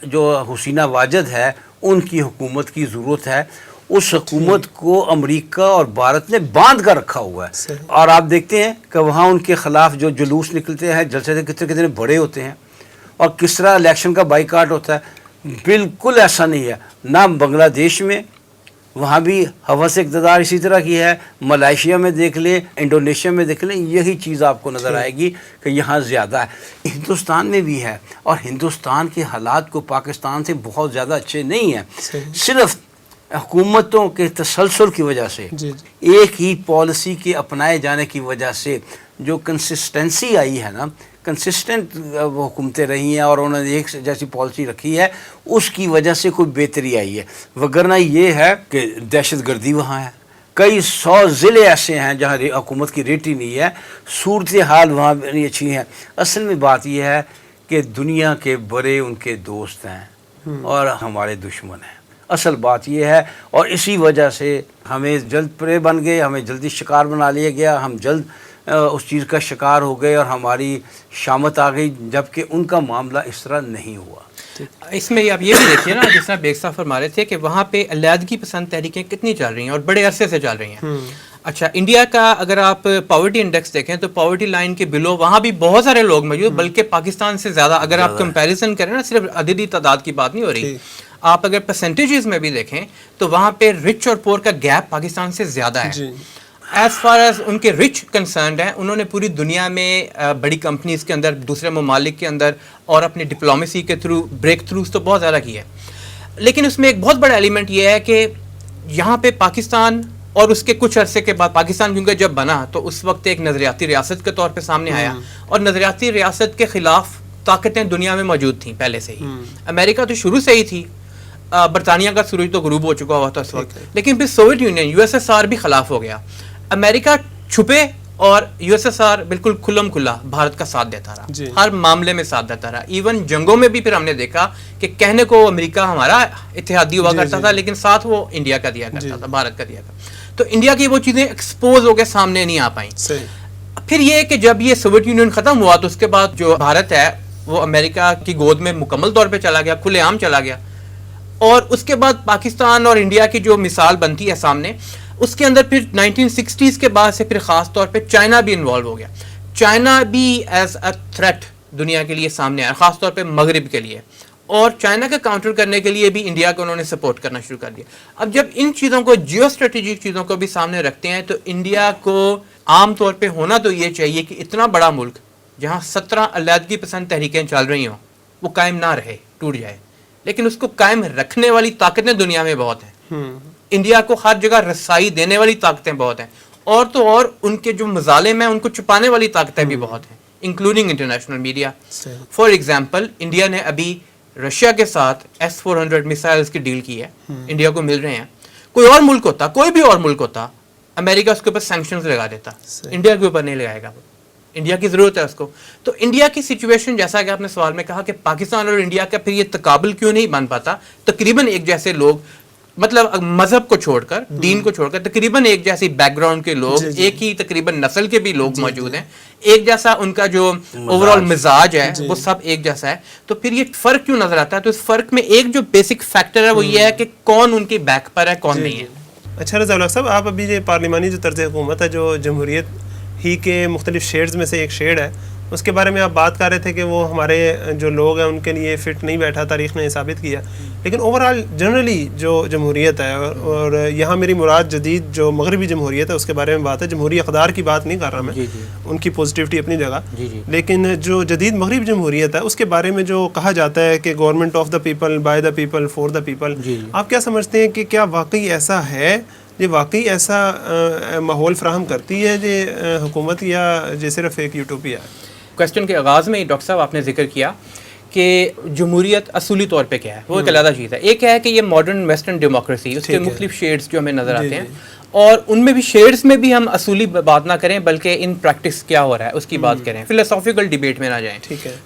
جو حسینہ واجد ہے ان کی حکومت کی ضرورت ہے۔ اس حکومت کو امریکہ اور بھارت نے باندھ کر رکھا ہوا ہے، اور آپ دیکھتے ہیں کہ وہاں ان کے خلاف جو جلوس نکلتے ہیں، جلسے کتنے بڑے ہوتے ہیں، اور کس طرح الیکشن کا بائیکاٹ ہوتا ہے۔ بالکل ایسا نہیں ہے، نہ بنگلہ دیش میں، وہاں بھی ہوس اقتدار اسی طرح کی ہے، ملائیشیا میں دیکھ لیں، انڈونیشیا میں دیکھ لیں، یہی چیز آپ کو نظر آئے گی کہ یہاں زیادہ ہے۔ ہندوستان میں بھی ہے، اور ہندوستان کے حالات کو پاکستان سے بہت زیادہ اچھے نہیں ہیں، صرف حکومتوں کے تسلسل کی وجہ سے، ایک ہی پالیسی کے اپنائے جانے کی وجہ سے جو کنسسٹنسی آئی ہے نا، کنسسٹنٹ وہ حکومتیں رہی ہیں اور انہوں نے ایک جیسی پالیسی رکھی ہے، اس کی وجہ سے کوئی بہتری آئی ہے۔ وگرنہ یہ ہے کہ دہشت گردی وہاں ہے، کئی 100 ضلع ایسے ہیں جہاں حکومت کی ریٹ ہی نہیں ہے، صورتحال وہاں نہیں اچھی ہیں۔ اصل میں بات یہ ہے کہ دنیا کے بڑے ان کے دوست ہیں اور ہمارے دشمن ہیں، اصل بات یہ ہے، اور اسی وجہ سے ہمیں جلد پرے بن گئے، ہمیں جلدی شکار بنا لیا گیا، ہم جلد اس چیز کا شکار ہو گئے اور ہماری شامت آ گئی، جبکہ ان کا معاملہ اس طرح نہیں ہوا۔ اس میں آپ یہ بھی دیکھیے نا، جس طرح بیگ صاحب فرما رہے تھے کہ وہاں پہ علیحدگی پسند تحریکیں کتنی چل رہی ہیں اور بڑے عرصے سے چل رہی ہیں۔ اچھا، انڈیا کا اگر آپ پاورٹی انڈیکس دیکھیں تو پاورٹی لائن کے بلو وہاں بھی بہت سارے لوگ موجود، بلکہ پاکستان سے زیادہ اگر آپ کمپیریزن کریں نا، صرف عددی تعداد کی بات نہیں ہو رہی، آپ اگر پرسنٹیجز میں بھی دیکھیں تو وہاں پہ رچ اور پور کا گیپ پاکستان سے زیادہ ہے۔ ایز فار ایز ان کے رچ کنسرنڈ ہیں، انہوں نے پوری دنیا میں بڑی کمپنیز کے اندر، دوسرے ممالک کے اندر اور اپنی ڈپلومیسی کے تھرو بریک تھروز تو بہت زیادہ کی ہے۔ لیکن اس میں ایک بہت بڑا ایلیمنٹ یہ ہے کہ یہاں پہ پاکستان، اور اس کے کچھ عرصے کے بعد پاکستان کیونکہ جب بنا تو اس وقت ایک نظریاتی ریاست کے طور پہ سامنے آیا، اور نظریاتی ریاست کے خلاف طاقتیں دنیا میں موجود تھیں پہلے سے ہی۔ امریکہ تو شروع سے ہی تھی، برطانیہ کا سورج تو غروب ہو چکا ہوا تھا اس وقت، لیکن پھر Soviet union, U S S R بھی خلاف ہو گیا۔ امریکہ چھپے اور یو ایس ایس آر بالکل کھلم کھلا بھارت کا ساتھ دیتا رہا، ہر معاملے میں ساتھ دیتا رہا۔ ایون جنگوں میں بھی پھر ہم نے دیکھا کہ کہنے کو امریکہ ہمارا اتحادی ہوا کرتا تھا، لیکن ساتھ وہ انڈیا کا دیا کرتا تھا، بھارت کا دیا کرتا۔ تو انڈیا کی وہ چیزیں ایکسپوز ہو کے سامنے نہیں آ پائیں۔ پھر یہ کہ جب یہ سوویت یونین ختم ہوا تو اس کے بعد جو بھارت ہے وہ امریکہ کی گود میں مکمل طور پہ چلا گیا، کھلے عام چلا گیا، اور اس کے بعد پاکستان اور انڈیا کی جو مثال بنتی ہے سامنے، اس کے اندر پھر 1960s کے بعد سے پھر خاص طور پہ چائنا بھی انوالو ہو گیا۔ چائنا بھی ایز اے تھریٹ دنیا کے لیے سامنے آیا، خاص طور پہ مغرب کے لیے، اور چائنا کا کاؤنٹر کرنے کے لیے بھی انڈیا کو انہوں نے سپورٹ کرنا شروع کر دیا۔ اب جب ان چیزوں کو، جیو اسٹریٹجک چیزوں کو بھی سامنے رکھتے ہیں، تو انڈیا کو عام طور پہ ہونا تو یہ چاہیے کہ اتنا بڑا ملک جہاں 17 علیحدگی پسند تحریکیں چل رہی ہوں، وہ قائم نہ رہے، ٹوٹ جائے، لیکن اس کو قائم رکھنے والی طاقتیں دنیا میں بہت ہیں۔ انڈیا کو ہر جگہ رسائی دینے والی طاقتیں بہت ہیں، اور تو اور ان کے جو مظالم ہیں ان کو چھپانے والی طاقتیں بھی بہت ہیں، including international media. For example, India نے ابھی رشیا کے ساتھ S-400 میسائلز کی ڈیل کی ہے، انڈیا کو مل رہے ہیں۔ کوئی اور ملک ہوتا، کوئی بھی اور ملک ہوتا، امریکہ اس کے اوپر سینکشنز لگا دیتا، انڈیا کے اوپر نہیں لگائے گا، انڈیا کی ضرورت ہے اس کو۔ تو انڈیا کی سچویشن، جیسا کہ آپ نے سوال میں کہا کہ پاکستان اور انڈیا کا پھر یہ تقابل کیوں نہیں بن پاتا، تقریباً ایک جیسے لوگ، مطلب مذہب کو چھوڑ کر، دین کو چھوڑ کر، تقریباً ایک جیسی بیک گراؤنڈ کے لوگ، ایک ہی تقریباً نسل کے بھی لوگ موجود ہیں، ایک جیسا ان کا جو اوور آل مزاج ہے وہ سب ایک جیسا ہے، تو پھر یہ فرق کیوں نظر آتا ہے؟ تو اس فرق میں ایک جو بیسک فیکٹر ہے وہ یہ ہے کہ کون ان کے بیک پر ہے، کون نہیں ہے۔ اچھا رضا الحق صاحب، آپ ابھی یہ پارلیمانی جو طرز حکومت ہے، جو جمہوریت ہی کے مختلف شیڈز میں سے ایک شیڈ ہے، اس کے بارے میں آپ بات کر رہے تھے کہ وہ ہمارے جو لوگ ہیں ان کے لیے فٹ نہیں بیٹھا, تاریخ نے یہ ثابت کیا. لیکن اوور آل جنرلی جو جمہوریت ہے, اور یہاں میری مراد جدید جو مغربی جمہوریت ہے اس کے بارے میں بات ہے, جمہوری اقدار کی بات نہیں کر رہا میں, ان کی پازیٹیوٹی اپنی جگہ, لیکن جو جدید مغربی جمہوریت ہے اس کے بارے میں جو کہا جاتا ہے کہ government of the people, by the people, for the people, آپ کیا سمجھتے ہیں کہ کیا واقعی ایسا ہے, یہ واقعی ایسا ماحول فراہم کرتی ہے یہ حکومت, یا یہ صرف ایک یوٹوپیا ہے؟ کویسچن کے آغاز میں ڈاکٹر صاحب آپ نے ذکر کیا کہ جمہوریت اصولی طور پہ کیا ہے, وہ ایک علیحدہ چیز ہے. ایک ہے کہ یہ ماڈرن ویسٹرن ڈیموکریسی, اس کے مختلف شیڈز جو ہمیں نظر آتے ہیں, اور ان میں بھی شیڈز میں بھی ہم اصولی بات نہ کریں بلکہ ان پریکٹس کیا ہو رہا ہے اس کی بات کریں. فلسافیکل ڈیبیٹ میں نہ جائیں.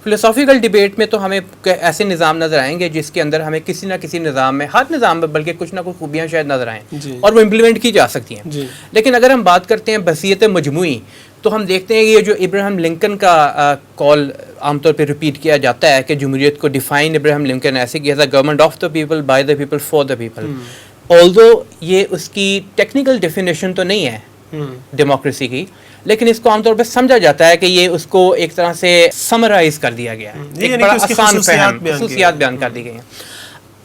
فلسافیکل ڈیبیٹ میں تو ہمیں ایسے نظام نظر آئیں گے جس کے اندر ہمیں کسی نہ کسی نظام میں, ہر نظام میں بلکہ کچھ نہ کچھ خوبیاں شاید نظر آئیں اور وہ امپلیمنٹ کی جا سکتی ہیں. لیکن اگر ہم بات کرتے ہیں بصیرت مجموعی, تو ہم دیکھتے ہیں کہ یہ جو ابراہیم لنکن کا کال عام طور پہ ریپیٹ کیا جاتا ہے کہ جمہوریت کو ڈیفائن ابراہیم لنکن نے ایسے کیا تھا, government of the people, by the people, for the people. آلدو یہ اس کی ٹیکنیکل ڈیفینیشن تو نہیں ہے ڈیموکریسی کی, لیکن اس کو عام طور پہ سمجھا جاتا ہے کہ یہ اس کو ایک طرح سے سمرائز کر دیا گیا ہے, ایک بڑا آسان فہم, خصوصیات بیان کر دی گئی ہیں.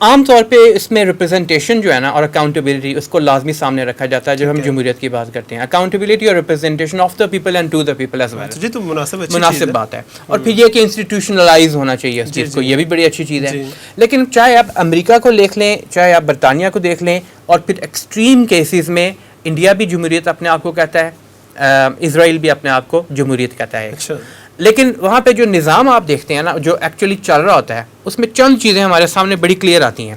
عام طور پہ اس میں ریپرزنٹیشن جو ہے نا اور اکاؤنٹیبلٹی, اس کو لازمی سامنے رکھا جاتا ہے جب ہم جمہوریت کی بات کرتے ہیں. اکاؤنٹیبلٹی اور representation of the people and to the people as well, جی تو مناسب بات ہے. اور پھر یہ کہ انسٹیٹیوشنلائز ہونا چاہیے اس چیز کو, یہ بھی بڑی اچھی چیز ہے. لیکن چاہے آپ امریکہ کو دیکھ لیں, چاہے آپ برطانیہ کو دیکھ لیں, اور پھر ایکسٹریم کیسز میں انڈیا بھی جمہوریت اپنے آپ کو کہتا ہے, اسرائیل بھی اپنے آپ کو جمہوریت کہتا ہے. لیکن وہاں پہ جو نظام آپ دیکھتے ہیں نا جو ایکچولی چل رہا ہوتا ہے, اس میں چند چیزیں ہمارے سامنے بڑی کلیئر آتی ہیں.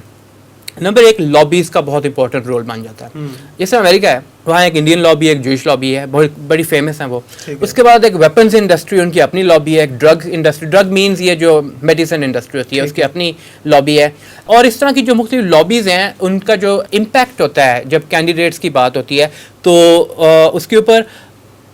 نمبر ایک, لابیز کا بہت امپورٹنٹ رول بن جاتا ہے. جیسے امریکہ ہے, وہاں ایک انڈین لابی ہے, ایک جوئش لابی ہے, بہت بڑی فیمس ہیں وہ. اس کے بعد ایک ویپنز انڈسٹری, ان کی اپنی لابی ہے. ایک ڈرگ انڈسٹری, ڈرگ مینز یہ جو میڈیسن انڈسٹری ہوتی ہے, اس کی اپنی لابی ہے. اور اس طرح کی جو مختلف لابیز ہیں, ان کا جو امپیکٹ ہوتا ہے جب کینڈیڈیٹس کی بات ہوتی ہے تو اس کے اوپر,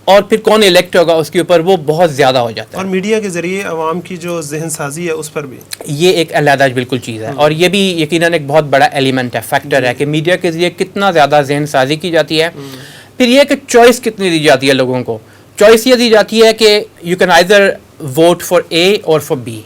اور پھر کون الیکٹ ہوگا اس کے اوپر, وہ بہت زیادہ ہو جاتا ہے. اور میڈیا کے ذریعے عوام کی جو ذہن سازی ہے اس پر بھی یہ ایک علیحدہ بالکل چیز ہے. اور یہ بھی یقیناً ایک بہت بڑا ایلیمنٹ ہے, فیکٹر ہے کہ میڈیا کے ذریعے کتنا زیادہ ذہن سازی کی جاتی ہے. پھر یہ کہ چوائس کتنی دی جاتی ہے لوگوں کو. چوائس یہ دی جاتی ہے کہ you can either vote for a اور فار بی.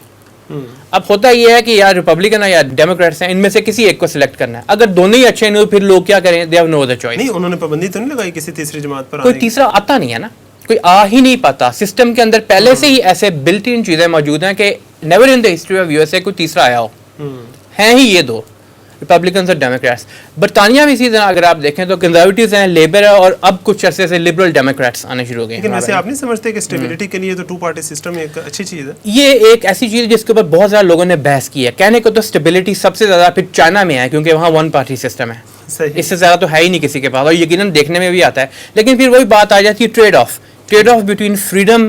اب ہوتا یہ ہے کہ یا ریپبلکن ہے یا ڈیموکریٹس ہیں, ان میں سے کسی ایک کو سلیکٹ کرنا ہے. اگر دونوں ہی اچھے نہیں, پھر لوگ کیا کریں, they have no other choice. نہیں, انہوں نے پابندی تو نہیں لگائی کسی تیسری جماعت پر, کوئی تیسرا آتا نہیں ہے نا, کوئی آ ہی نہیں پاتا. سسٹم کے اندر پہلے سے ہی ایسے بلٹ ان چیزیں موجود ہیں کہ never in the history of U S A کوئی تیسرا آیا ہو. ہیں ہی یہ دو, ریپبلکنس اور ڈیموکریٹس. برطانیہ میں اسی طرح اگر آپ دیکھیں تو کنزرویٹیوز ہیں, لیبر ہے, اور اب کچھ عرصے سے لبرل ڈیموکریٹس آنے شروع ہو گئے ہیں. لیکن ویسے آپ نہیں سمجھتے کہ اسٹیبلٹی کے لیے تو ٹو پارٹی سسٹم ایک اچھی چیز ہے؟ یہ ایک ایسی چیز ہے جس کے اوپر بہت زیادہ لوگوں نے بحث کی ہے. کہنے کو تو اسٹیبلٹی سب سے زیادہ پھر چائنا میں ہے, کیونکہ وہاں ون پارٹی سسٹم ہے, اس سے زیادہ تو ہے ہی نہیں کسی کے پاس, اور یقیناً دیکھنے میں بھی آتا ہے. لیکن پھر وہی بات آ جاتی ہے ٹریڈ آف بٹوین فریڈم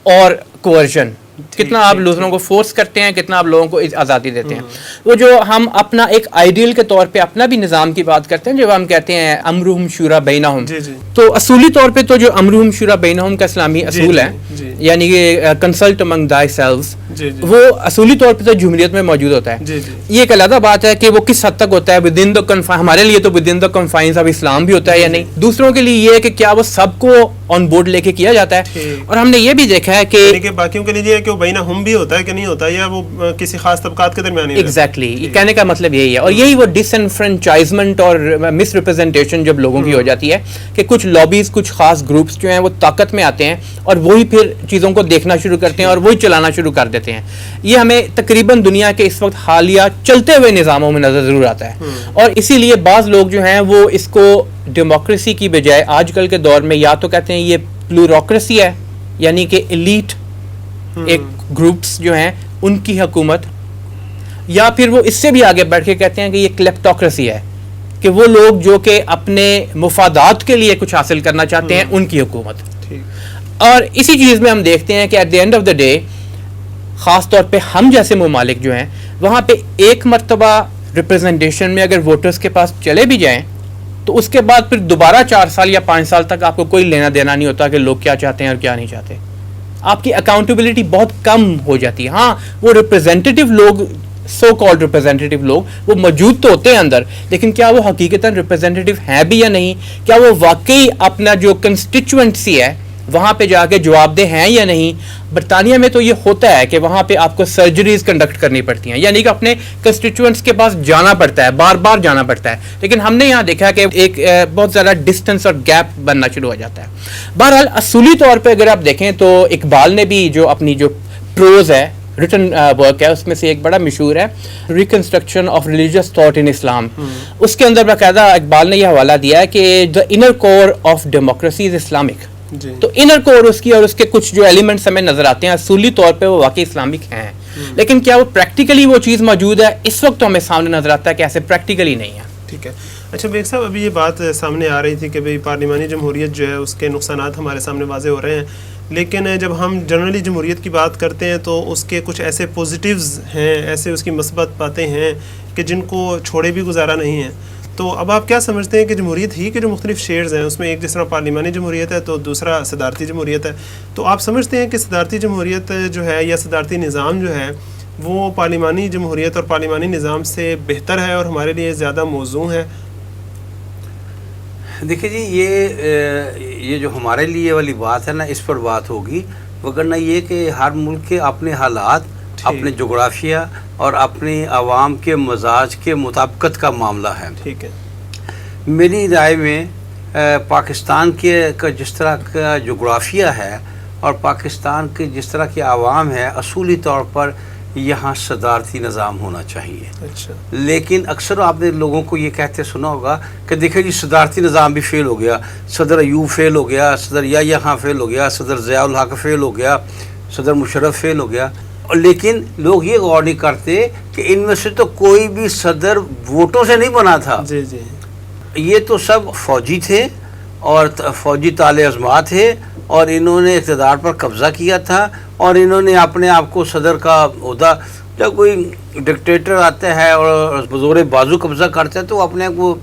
اور کوورژن. کتنا آپ دوسروں کو فورس کرتے ہیں, کتنا آپ لوگوں کو آزادی دیتے ہیں. وہ جو ہم اپنا ایک آئیڈیل کے طور پہ اپنا بھی نظام کی بات کرتے ہیں, جب ہم کہتے ہیں امرہم شورا بینہم, تو اصولی طور پہ تو جو امرہم شورا بینہم کا اسلامی اصول ہے, یعنی کہ کنسلٹ امنگ دائی سیلوز, وہ اصولی طور پہ تو جمہوریت میں موجود ہوتا ہے. یہ ایک علیحدہ بات ہے کہ وہ کس حد تک ہوتا ہے ود ان دا, ہمارے لیے تو ود ان دا کنفائنز آف اسلام بھی ہوتا ہے یا نہیں. دوسروں کے لیے یہ ہے کہ کیا وہ سب کو آن بورڈ لے کے کیا جاتا ہے. اور ہم نے یہ بھی دیکھا ہے کہ باقیوں کے لیے کہ وہ بینہم بھی ہوتا ہے کہ نہیں ہوتا, یا وہ کسی خاص طبقات کے درمیان. ایگزیکٹلی, کہنے کا مطلب یہی ہے. اور یہی وہ ڈس انفرینچائزمنٹ اور مس ریپرزنٹیشن جب لوگوں کی ہو جاتی ہے کہ کچھ لابیز, کچھ خاص گروپس جو ہیں وہ طاقت میں آتے ہیں اور وہی پھر چیزوں کو دیکھنا شروع کرتے ہیں اور وہی چلانا شروع کر دیتے ہیں. یہ ہمیں تقریباً دنیا کے اس وقت حالیہ چلتے ہوئے نظاموں میں نظر ضرور آتا ہے. اور اسی لیے بعض لوگ جو ہیں وہ اس کو ڈیموکریسی کی بجائے آج کل کے دور میں یا تو کہتے ہیں یہ پلوروکریسی ہے, یعنی کہ ایلیٹ ایک گروپس جو ہیں ان کی حکومت, یا پھر وہ اس سے بھی آگے بڑھ کے کہتے ہیں کہ یہ کلیپٹوکریسی ہے, کہ وہ لوگ جو کہ اپنے مفادات کے لیے کچھ حاصل کرنا چاہتے ہیں ان کی حکومت. اور اسی چیز میں ہم دیکھتے ہیں کہ at the end of the day, خاص طور پہ ہم جیسے ممالک جو ہیں وہاں پہ ایک مرتبہ ریپرزنٹیشن میں اگر ووٹرز کے پاس چلے بھی جائیں تو اس کے بعد پھر دوبارہ 4 سال یا 5 سال تک آپ کو کوئی لینا دینا نہیں ہوتا کہ لوگ کیا چاہتے ہیں اور کیا نہیں چاہتے. آپ کی اکاؤنٹیبلٹی بہت کم ہو جاتی ہے. ہاں وہ ریپرزینٹیو لوگ, سو کالڈ ریپرزینٹیو لوگ وہ موجود تو ہوتے ہیں اندر, لیکن کیا وہ حقیقتاً ریپرزینٹیو ہیں بھی یا نہیں, کیا وہ واقعی اپنا جو کنسٹیچوئنسی ہے وہاں پہ جا کے جواب دہ ہیں یا نہیں. برطانیہ میں تو یہ ہوتا ہے کہ وہاں پہ آپ کو سرجریز کنڈکٹ کرنی پڑتی ہیں, یعنی کہ اپنے کنسٹیچوئنٹس کے پاس جانا پڑتا ہے, بار بار جانا پڑتا ہے. لیکن ہم نے یہاں دیکھا کہ ایک بہت زیادہ ڈسٹینس اور گیپ بننا شروع ہو جاتا ہے. بہرحال اصولی طور پہ اگر آپ دیکھیں تو اقبال نے بھی جو اپنی جو پروز ہے, ریٹن ورک ہے, اس میں سے ایک بڑا مشہور ہے reconstruction of religious thought in Islam. اس کے اندر باقاعدہ اقبال نے یہ حوالہ دیا ہے کہ the inner core of democracy is Islamic. تو انر کور اس کی اور اس کے کچھ جو ایلیمنٹس ہمیں نظر آتے ہیں اصولی طور پہ وہ واقعی اسلامک ہیں, لیکن کیا وہ پریکٹیکلی وہ چیز موجود ہے, اس وقت تو ہمیں سامنے نظر آتا ہے کہ ایسے پریکٹیکلی نہیں ہے. ٹھیک ہے. اچھا بیگ صاحب, ابھی یہ بات سامنے آ رہی تھی کہ بھئی پارلیمانی جمہوریت جو ہے اس کے نقصانات ہمارے سامنے واضح ہو رہے ہیں, لیکن جب ہم جنرلی جمہوریت کی بات کرتے ہیں تو اس کے کچھ ایسے پوزیٹیوز ہیں, ایسے اس کی مثبت باتیں ہیں کہ جن کو چھوڑے بھی گزارا نہیں ہے. تو اب آپ کیا سمجھتے ہیں کہ جمہوریت ہی کے جو مختلف شیڈز ہیں, اس میں ایک جس طرح پارلیمانی جمہوریت ہے تو دوسرا صدارتی جمہوریت ہے, تو آپ سمجھتے ہیں کہ صدارتی جمہوریت جو ہے یا صدارتی نظام جو ہے وہ پارلیمانی جمہوریت اور پارلیمانی نظام سے بہتر ہے اور ہمارے لیے زیادہ موزوں ہے؟ دیکھیے جی, یہ جو ہمارے لیے والی بات ہے نا, اس پر بات ہوگی, وگرنہ یہ کہ ہر ملک کے اپنے حالات, اپنے جغرافیہ اور اپنی عوام کے مزاج کے مطابقت کا معاملہ ہے. ٹھیک ہے. میری رائے میں پاکستان کا جس طرح کا جغرافیہ ہے اور پاکستان کے جس طرح کے عوام ہے, اصولی طور پر یہاں صدارتی نظام ہونا چاہیے. اچھا. لیکن اکثر آپ نے لوگوں کو یہ کہتے سنا ہوگا کہ دیکھیں جی صدارتی نظام بھی فیل ہو گیا, صدر ایوب فیل ہو گیا, صدر یحییٰ خان فیل ہو گیا, صدر ضیاء الحق فیل ہو گیا, صدر مشرف فیل ہو گیا. لیکن لوگ یہ غور نہیں کرتے کہ ان میں سے تو کوئی بھی صدر ووٹوں سے نہیں بنا تھا. جی جی. یہ تو سب فوجی تھے اور فوجی طال ازما تھے, اور انہوں نے اقتدار پر قبضہ کیا تھا, اور انہوں نے اپنے آپ کو صدر کا عہدہ, جب کوئی ڈکٹیٹر آتا ہے اور بزور بازو قبضہ کرتا ہے تو اپنے آپ کو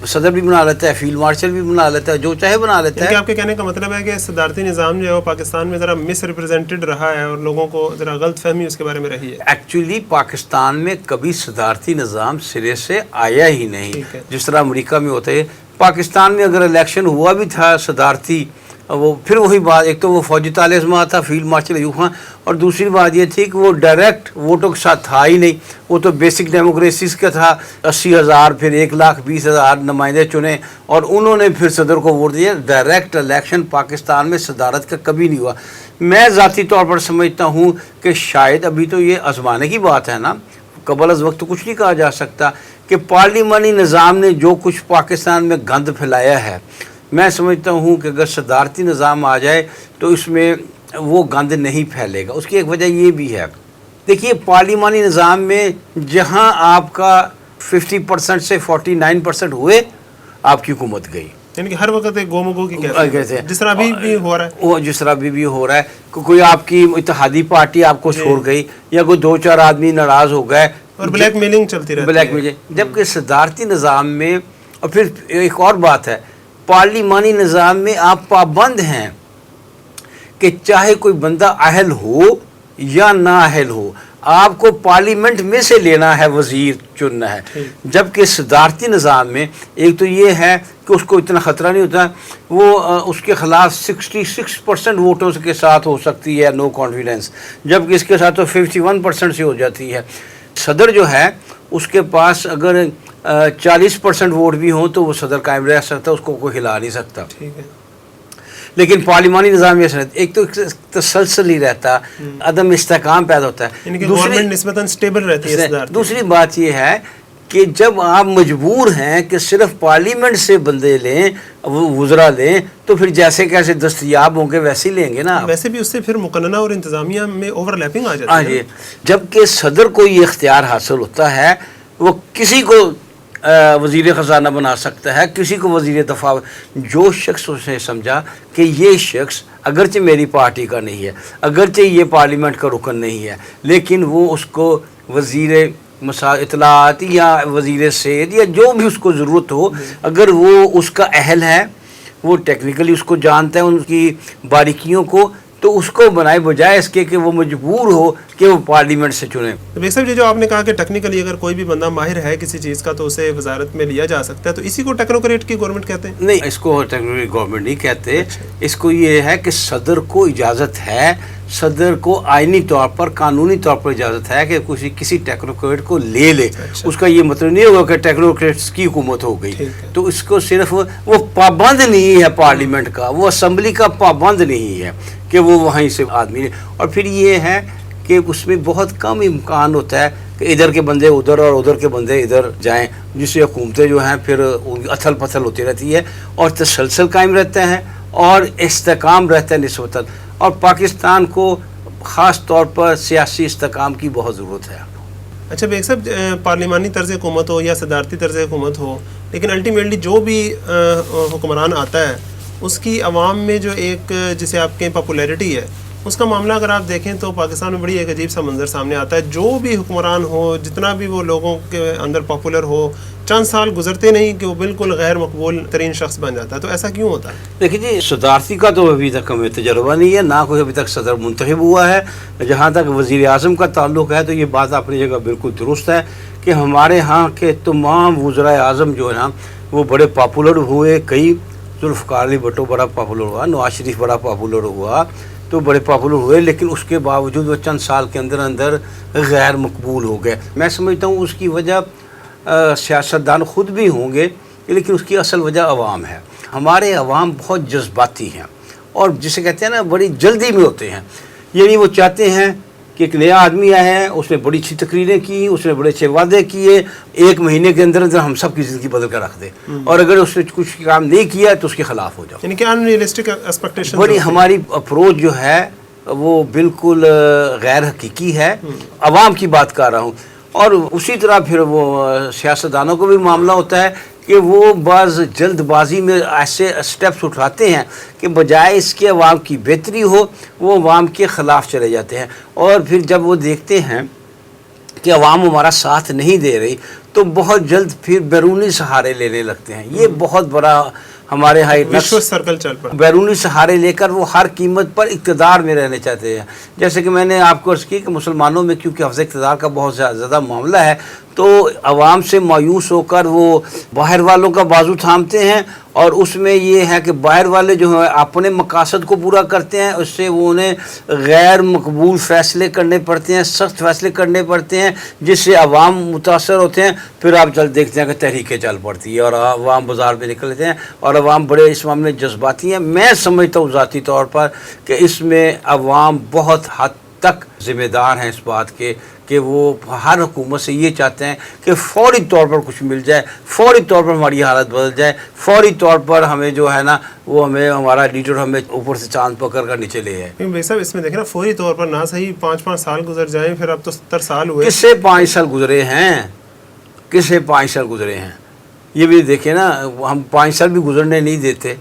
صدر بھی بنا لیتا ہے, فیلڈ مارشل بھی بنا لیتا ہے, جو چاہے بنا لیتا ہے. آپ کے کہنے کا مطلب ہے کہ صدارتی نظام جو ہے وہ پاکستان میں ذرا مس ریپرزینٹڈ رہا ہے اور لوگوں کو ذرا غلط فہمی اس کے بارے میں رہی ہے. ایکچولی پاکستان میں کبھی صدارتی نظام سرے سے آیا ہی نہیں, جس طرح امریکہ میں ہوتا ہے. پاکستان میں اگر الیکشن ہوا بھی تھا صدارتی, وہ پھر وہی بات, ایک تو وہ فوجی طال ازما تھا, فیلڈ مارشل ایوب خان, اور دوسری بات یہ تھی کہ وہ ڈائریکٹ ووٹوں کے ساتھ تھا ہی نہیں, وہ تو بیسک ڈیموکریسیز کا تھا. 80,000 پھر 1,20,000 نمائندے چنے اور انہوں نے پھر صدر کو ووٹ دیا. ڈائریکٹ الیکشن پاکستان میں صدارت کا کبھی نہیں ہوا. میں ذاتی طور پر سمجھتا ہوں کہ شاید ابھی تو یہ آزمانے کی بات ہے نا, قبل از وقت تو کچھ نہیں کہا جا سکتا, کہ پارلیمانی نظام نے جو کچھ پاکستان میں گند پھیلایا ہے, میں سمجھتا ہوں کہ اگر صدارتی نظام آ جائے تو اس میں وہ گند نہیں پھیلے گا. اس کی ایک وجہ یہ بھی ہے, دیکھیے پارلیمانی نظام میں جہاں آپ کا 50% سے 49% ہوئے, آپ کی حکومت گئی. یعنی کہ ہر وقت ایک گومگو کی کہتے ہیں, جس طرح ابھی بھی ہو رہا ہے, وہ جس طرح بھی ہو رہا ہے. کوئی آپ کی اتحادی پارٹی آپ کو چھوڑ گئی, یا کوئی 2-4 آدمی ناراض ہو گئے, اور بلیک میلنگ چلتی رہتی ہے. Black mailing. جبکہ صدارتی نظام میں, اور پھر ایک اور بات ہے, پارلیمانی نظام میں آپ پابند ہیں کہ چاہے کوئی بندہ اہل ہو یا نا اہل ہو, آپ کو پارلیمنٹ میں سے لینا ہے, وزیر چننا ہے. جبکہ صدارتی نظام میں ایک تو یہ ہے کہ اس کو اتنا خطرہ نہیں ہوتا, وہ اس کے خلاف 66% ووٹوں کے ساتھ ہو سکتی ہے نو کانفیڈنس, جبکہ اس کے ساتھ تو 51% سے ہو جاتی ہے. صدر جو ہے اس کے پاس اگر 40% ووٹ بھی ہوں تو وہ صدر قائم رہ سکتا ہے, اس کو کوئی ہلا نہیں سکتا. ٹھیک ہے. لیکن پارلیمانی نظام میں ایک تو تسلسل ہی رہتا, عدم استحکام پیدا ہوتا ہے. یعنی کہ گورنمنٹ نسبتاً سٹیبل رہتی ہے. دوسری بات یہ ہے کہ جب آپ مجبور ہیں کہ صرف پارلیمنٹ سے بندے لیں, وزراء لیں, تو پھر جیسے کیسے دستیاب ہوں گے ویسے ہی لیں گے نا. ویسے بھی اس سے پھر مقننہ اور انتظامیہ میں اوور لیپنگ آ جاتی ہے. جبکہ صدر کو یہ اختیار حاصل ہوتا ہے, وہ کسی کو وزیر خزانہ بنا سکتا ہے, کسی کو وزیر دفاع. جو شخص اسے سمجھا کہ یہ شخص اگرچہ میری پارٹی کا نہیں ہے, اگرچہ یہ پارلیمنٹ کا رکن نہیں ہے, لیکن وہ اس کو وزیر اطلاعات یا وزیر صحت یا جو بھی اس کو ضرورت ہو, اگر وہ اس کا اہل ہے, وہ ٹیکنیکلی اس کو جانتا ہے, ان کی باریکیوں کو, تو اس کو بنائے بجائے اس کے کہ وہ مجبور ہو کہ وہ پارلیمنٹ سے چنے. تو بیگ صاحب یہ جو آپ نے کہا کہ ٹیکنیکلی اگر کوئی بھی بندہ ماہر ہے کسی چیز کا تو اسے وزارت میں لیا جا سکتا ہے، تو اسی کو ٹیکنوکریٹ کی گورنمنٹ کہتے ہیں؟ نہیں، اس کو ٹیکنوکریٹ گورنمنٹ نہیں کہتے. اس کو یہ ہے کہ صدر کو اجازت ہے، صدر کو آئینی طور پر قانونی طور پر اجازت ہے کہ کسی ٹیکنوکریٹ کو لے لے. اس کا یہ مطلب نہیں ہوگا کہ ٹیکنوکریٹس کی حکومت ہو گئی. تو اس کو صرف وہ پابند نہیں ہے پارلیمنٹ کا، وہ اسمبلی کا پابند نہیں ہے کہ وہ وہیں سے آدمی. اور پھر یہ ہے کہ اس میں بہت کم امکان ہوتا ہے کہ ادھر کے بندے ادھر اور ادھر کے بندے ادھر جائیں، جس سے حکومتیں جو ہیں پھر اتھل پتھل ہوتی رہتی ہے اور تسلسل قائم رہتا ہے اور استحکام رہتا ہے نسبتاً. اور پاکستان کو خاص طور پر سیاسی استحکام کی بہت ضرورت ہے. اچھا بیگ صاحب، پارلیمانی طرز حکومت ہو یا صدارتی طرز حکومت ہو، لیکن الٹیمیٹلی جو بھی حکمران آتا ہے اس کی عوام میں جو ایک جسے آپ کہیں پاپولیرٹی ہے، اس کا معاملہ اگر آپ دیکھیں تو پاکستان میں بڑی ایک عجیب سا منظر سامنے آتا ہے. جو بھی حکمران ہو، جتنا بھی وہ لوگوں کے اندر پاپولر ہو، چند سال گزرتے نہیں کہ وہ بالکل غیر مقبول ترین شخص بن جاتا ہے. تو ایسا کیوں ہوتا ہے؟ دیکھیں جی، صدارتی کا تو ابھی تک ہمیں تجربہ نہیں ہے، نہ کوئی ابھی تک صدر منتخب ہوا ہے. جہاں تک وزیر اعظم کا تعلق ہے تو یہ بات اپنی جگہ بالکل درست ہے کہ ہمارے ہاں کے تمام وزرائے اعظم جو ہے نا وہ بڑے پاپولر ہوئے. کئی ذوالفقار علی بھٹو بڑا پاپولر ہوا، نواز شریف بڑا پاپولر ہوا، تو بڑے پاپولر ہوئے، لیکن اس کے باوجود وہ چند سال کے اندر اندر غیر مقبول ہو گئے. میں سمجھتا ہوں اس کی وجہ سیاستدان خود بھی ہوں گے، لیکن اس کی اصل وجہ عوام ہے. ہمارے عوام بہت جذباتی ہیں اور جسے کہتے ہیں نا بڑی جلدی میں ہوتے ہیں. یعنی وہ چاہتے ہیں کہ ایک نیا آدمی آیا ہے، اس نے بڑی اچھی تقریریں کی، اس نے بڑے اچھے وعدے کیے، 1 مہینے کے اندر اندر ہم سب کی زندگی بدل کر رخ دے، اور اگر اس نے کچھ کام نہیں کیا تو اس کے خلاف ہو جاؤ. یعنی کہ ان ریئلسٹک ایکسپیکٹیشن. بڑی ہماری اپروچ جو ہے وہ بالکل غیر حقیقی ہے. عوام کی بات کر رہا ہوں. اور اسی طرح پھر وہ سیاستدانوں کو بھی معاملہ ہوتا ہے کہ وہ بعض جلد بازی میں ایسے اسٹیپس اٹھاتے ہیں کہ بجائے اس کے عوام کی بہتری ہو وہ عوام کے خلاف چلے جاتے ہیں. اور پھر جب وہ دیکھتے ہیں کہ عوام ہمارا ساتھ نہیں دے رہی تو بہت جلد پھر بیرونی سہارے لینے لگتے ہیں. یہ بہت بڑا ہمارے ہاں سرکل چل پڑا. بیرونی سہارے لے کر وہ ہر قیمت پر اقتدار میں رہنے چاہتے ہیں. جیسے کہ میں نے آپ کو عرض کی کہ مسلمانوں میں کیونکہ حفظ اقتدار کا بہت زیادہ معاملہ ہے تو عوام سے مایوس ہو کر وہ باہر والوں کا بازو تھامتے ہیں، اور اس میں یہ ہے کہ باہر والے جو ہیں اپنے مقاصد کو پورا کرتے ہیں، اس سے وہ انہیں غیر مقبول فیصلے کرنے پڑتے ہیں، سخت فیصلے کرنے پڑتے ہیں جس سے عوام متاثر ہوتے ہیں. پھر آپ چل دیکھتے ہیں کہ تحریکیں چل پڑتی ہیں اور عوام بازار میں نکلتے ہیں اور عوام بڑے اس معاملے میں جذباتی ہیں. میں سمجھتا ہوں ذاتی طور پر کہ اس میں عوام بہت حد تک ذمہ دار ہیں اس بات کے کہ وہ ہر حکومت سے یہ چاہتے ہیں کہ فوری طور پر کچھ مل جائے، فوری طور پر ہماری حالت بدل جائے، فوری طور پر ہمیں جو ہے نا وہ ہمیں ہمارا لیڈر ہمیں اوپر سے چاند پکڑ کر نیچے لے آئے. بھائی صاحب اس میں دیکھیں نا فوری طور پر نہ صحیح 5 سال گزر جائیں، پھر اب تو 70 سال ہوئے. کس سے 5 سال گزرے ہیں؟ کس سے 5 سال گزرے ہیں؟ یہ بھی دیکھیں نا، ہم 5 سال بھی گزرنے نہیں دیتے.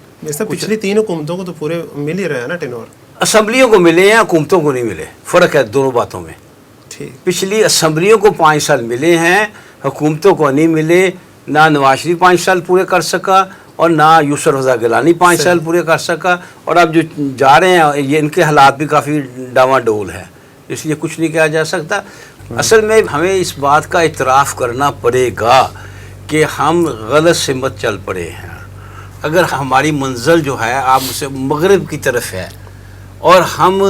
پچھلی 3 حکومتوں کو تو پورے مل ہی رہا ہے نا ٹینور. اسمبلیوں کو ملے ہیں، حکومتوں کو نہیں ملے. فرق ہے دونوں باتوں میں. پچھلی اسمبلیوں کو 5 سال ملے ہیں، حکومتوں کو نہیں ملے. نہ نواز شریف 5 سال پورے کر سکا اور نہ یوسف رضا گیلانی 5 سال پورے کر سکا. اور اب جو جا رہے ہیں یہ ان کے حالات بھی کافی ڈاواں ڈول ہے، اس لیے کچھ نہیں کہا جا سکتا. اصل میں ہمیں اس بات کا اعتراف کرنا پڑے گا کہ ہم غلط سمت چل پڑے ہیں. اگر ہماری منزل جو ہے آپ اسے مغرب کی طرف ہے اور ہم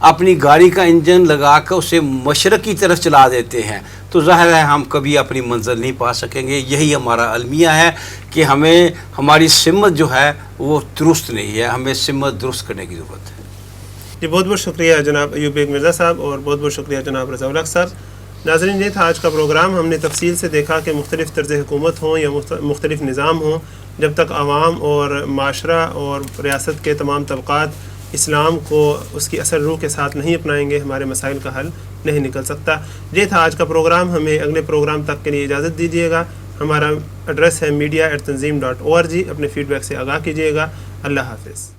اپنی گاڑی کا انجن لگا کر اسے مشرق کی طرف چلا دیتے ہیں تو ظاہر ہے ہم کبھی اپنی منزل نہیں پا سکیں گے. یہی ہمارا المیہ ہے کہ ہمیں ہماری سمت جو ہے وہ درست نہیں ہے، ہمیں سمت درست کرنے کی ضرورت ہے. جی بہت بہت شکریہ جناب ایوب بیگ مرزا صاحب، اور بہت بہت شکریہ جناب رضا الحق صاحب. ناظرین یہ تھا آج کا پروگرام. ہم نے تفصیل سے دیکھا کہ مختلف طرز حکومت ہوں یا مختلف نظام ہوں، جب تک عوام اور معاشرہ اور ریاست کے تمام طبقات اسلام کو اس کی اثر روح کے ساتھ نہیں اپنائیں گے، ہمارے مسائل کا حل نہیں نکل سکتا. یہ تھا آج کا پروگرام. ہمیں اگلے پروگرام تک کے لیے اجازت دیجیے گا. ہمارا ایڈریس ہے media@tanzeem.org. اپنے فیڈ بیک سے آگاہ کیجیے گا. اللہ حافظ.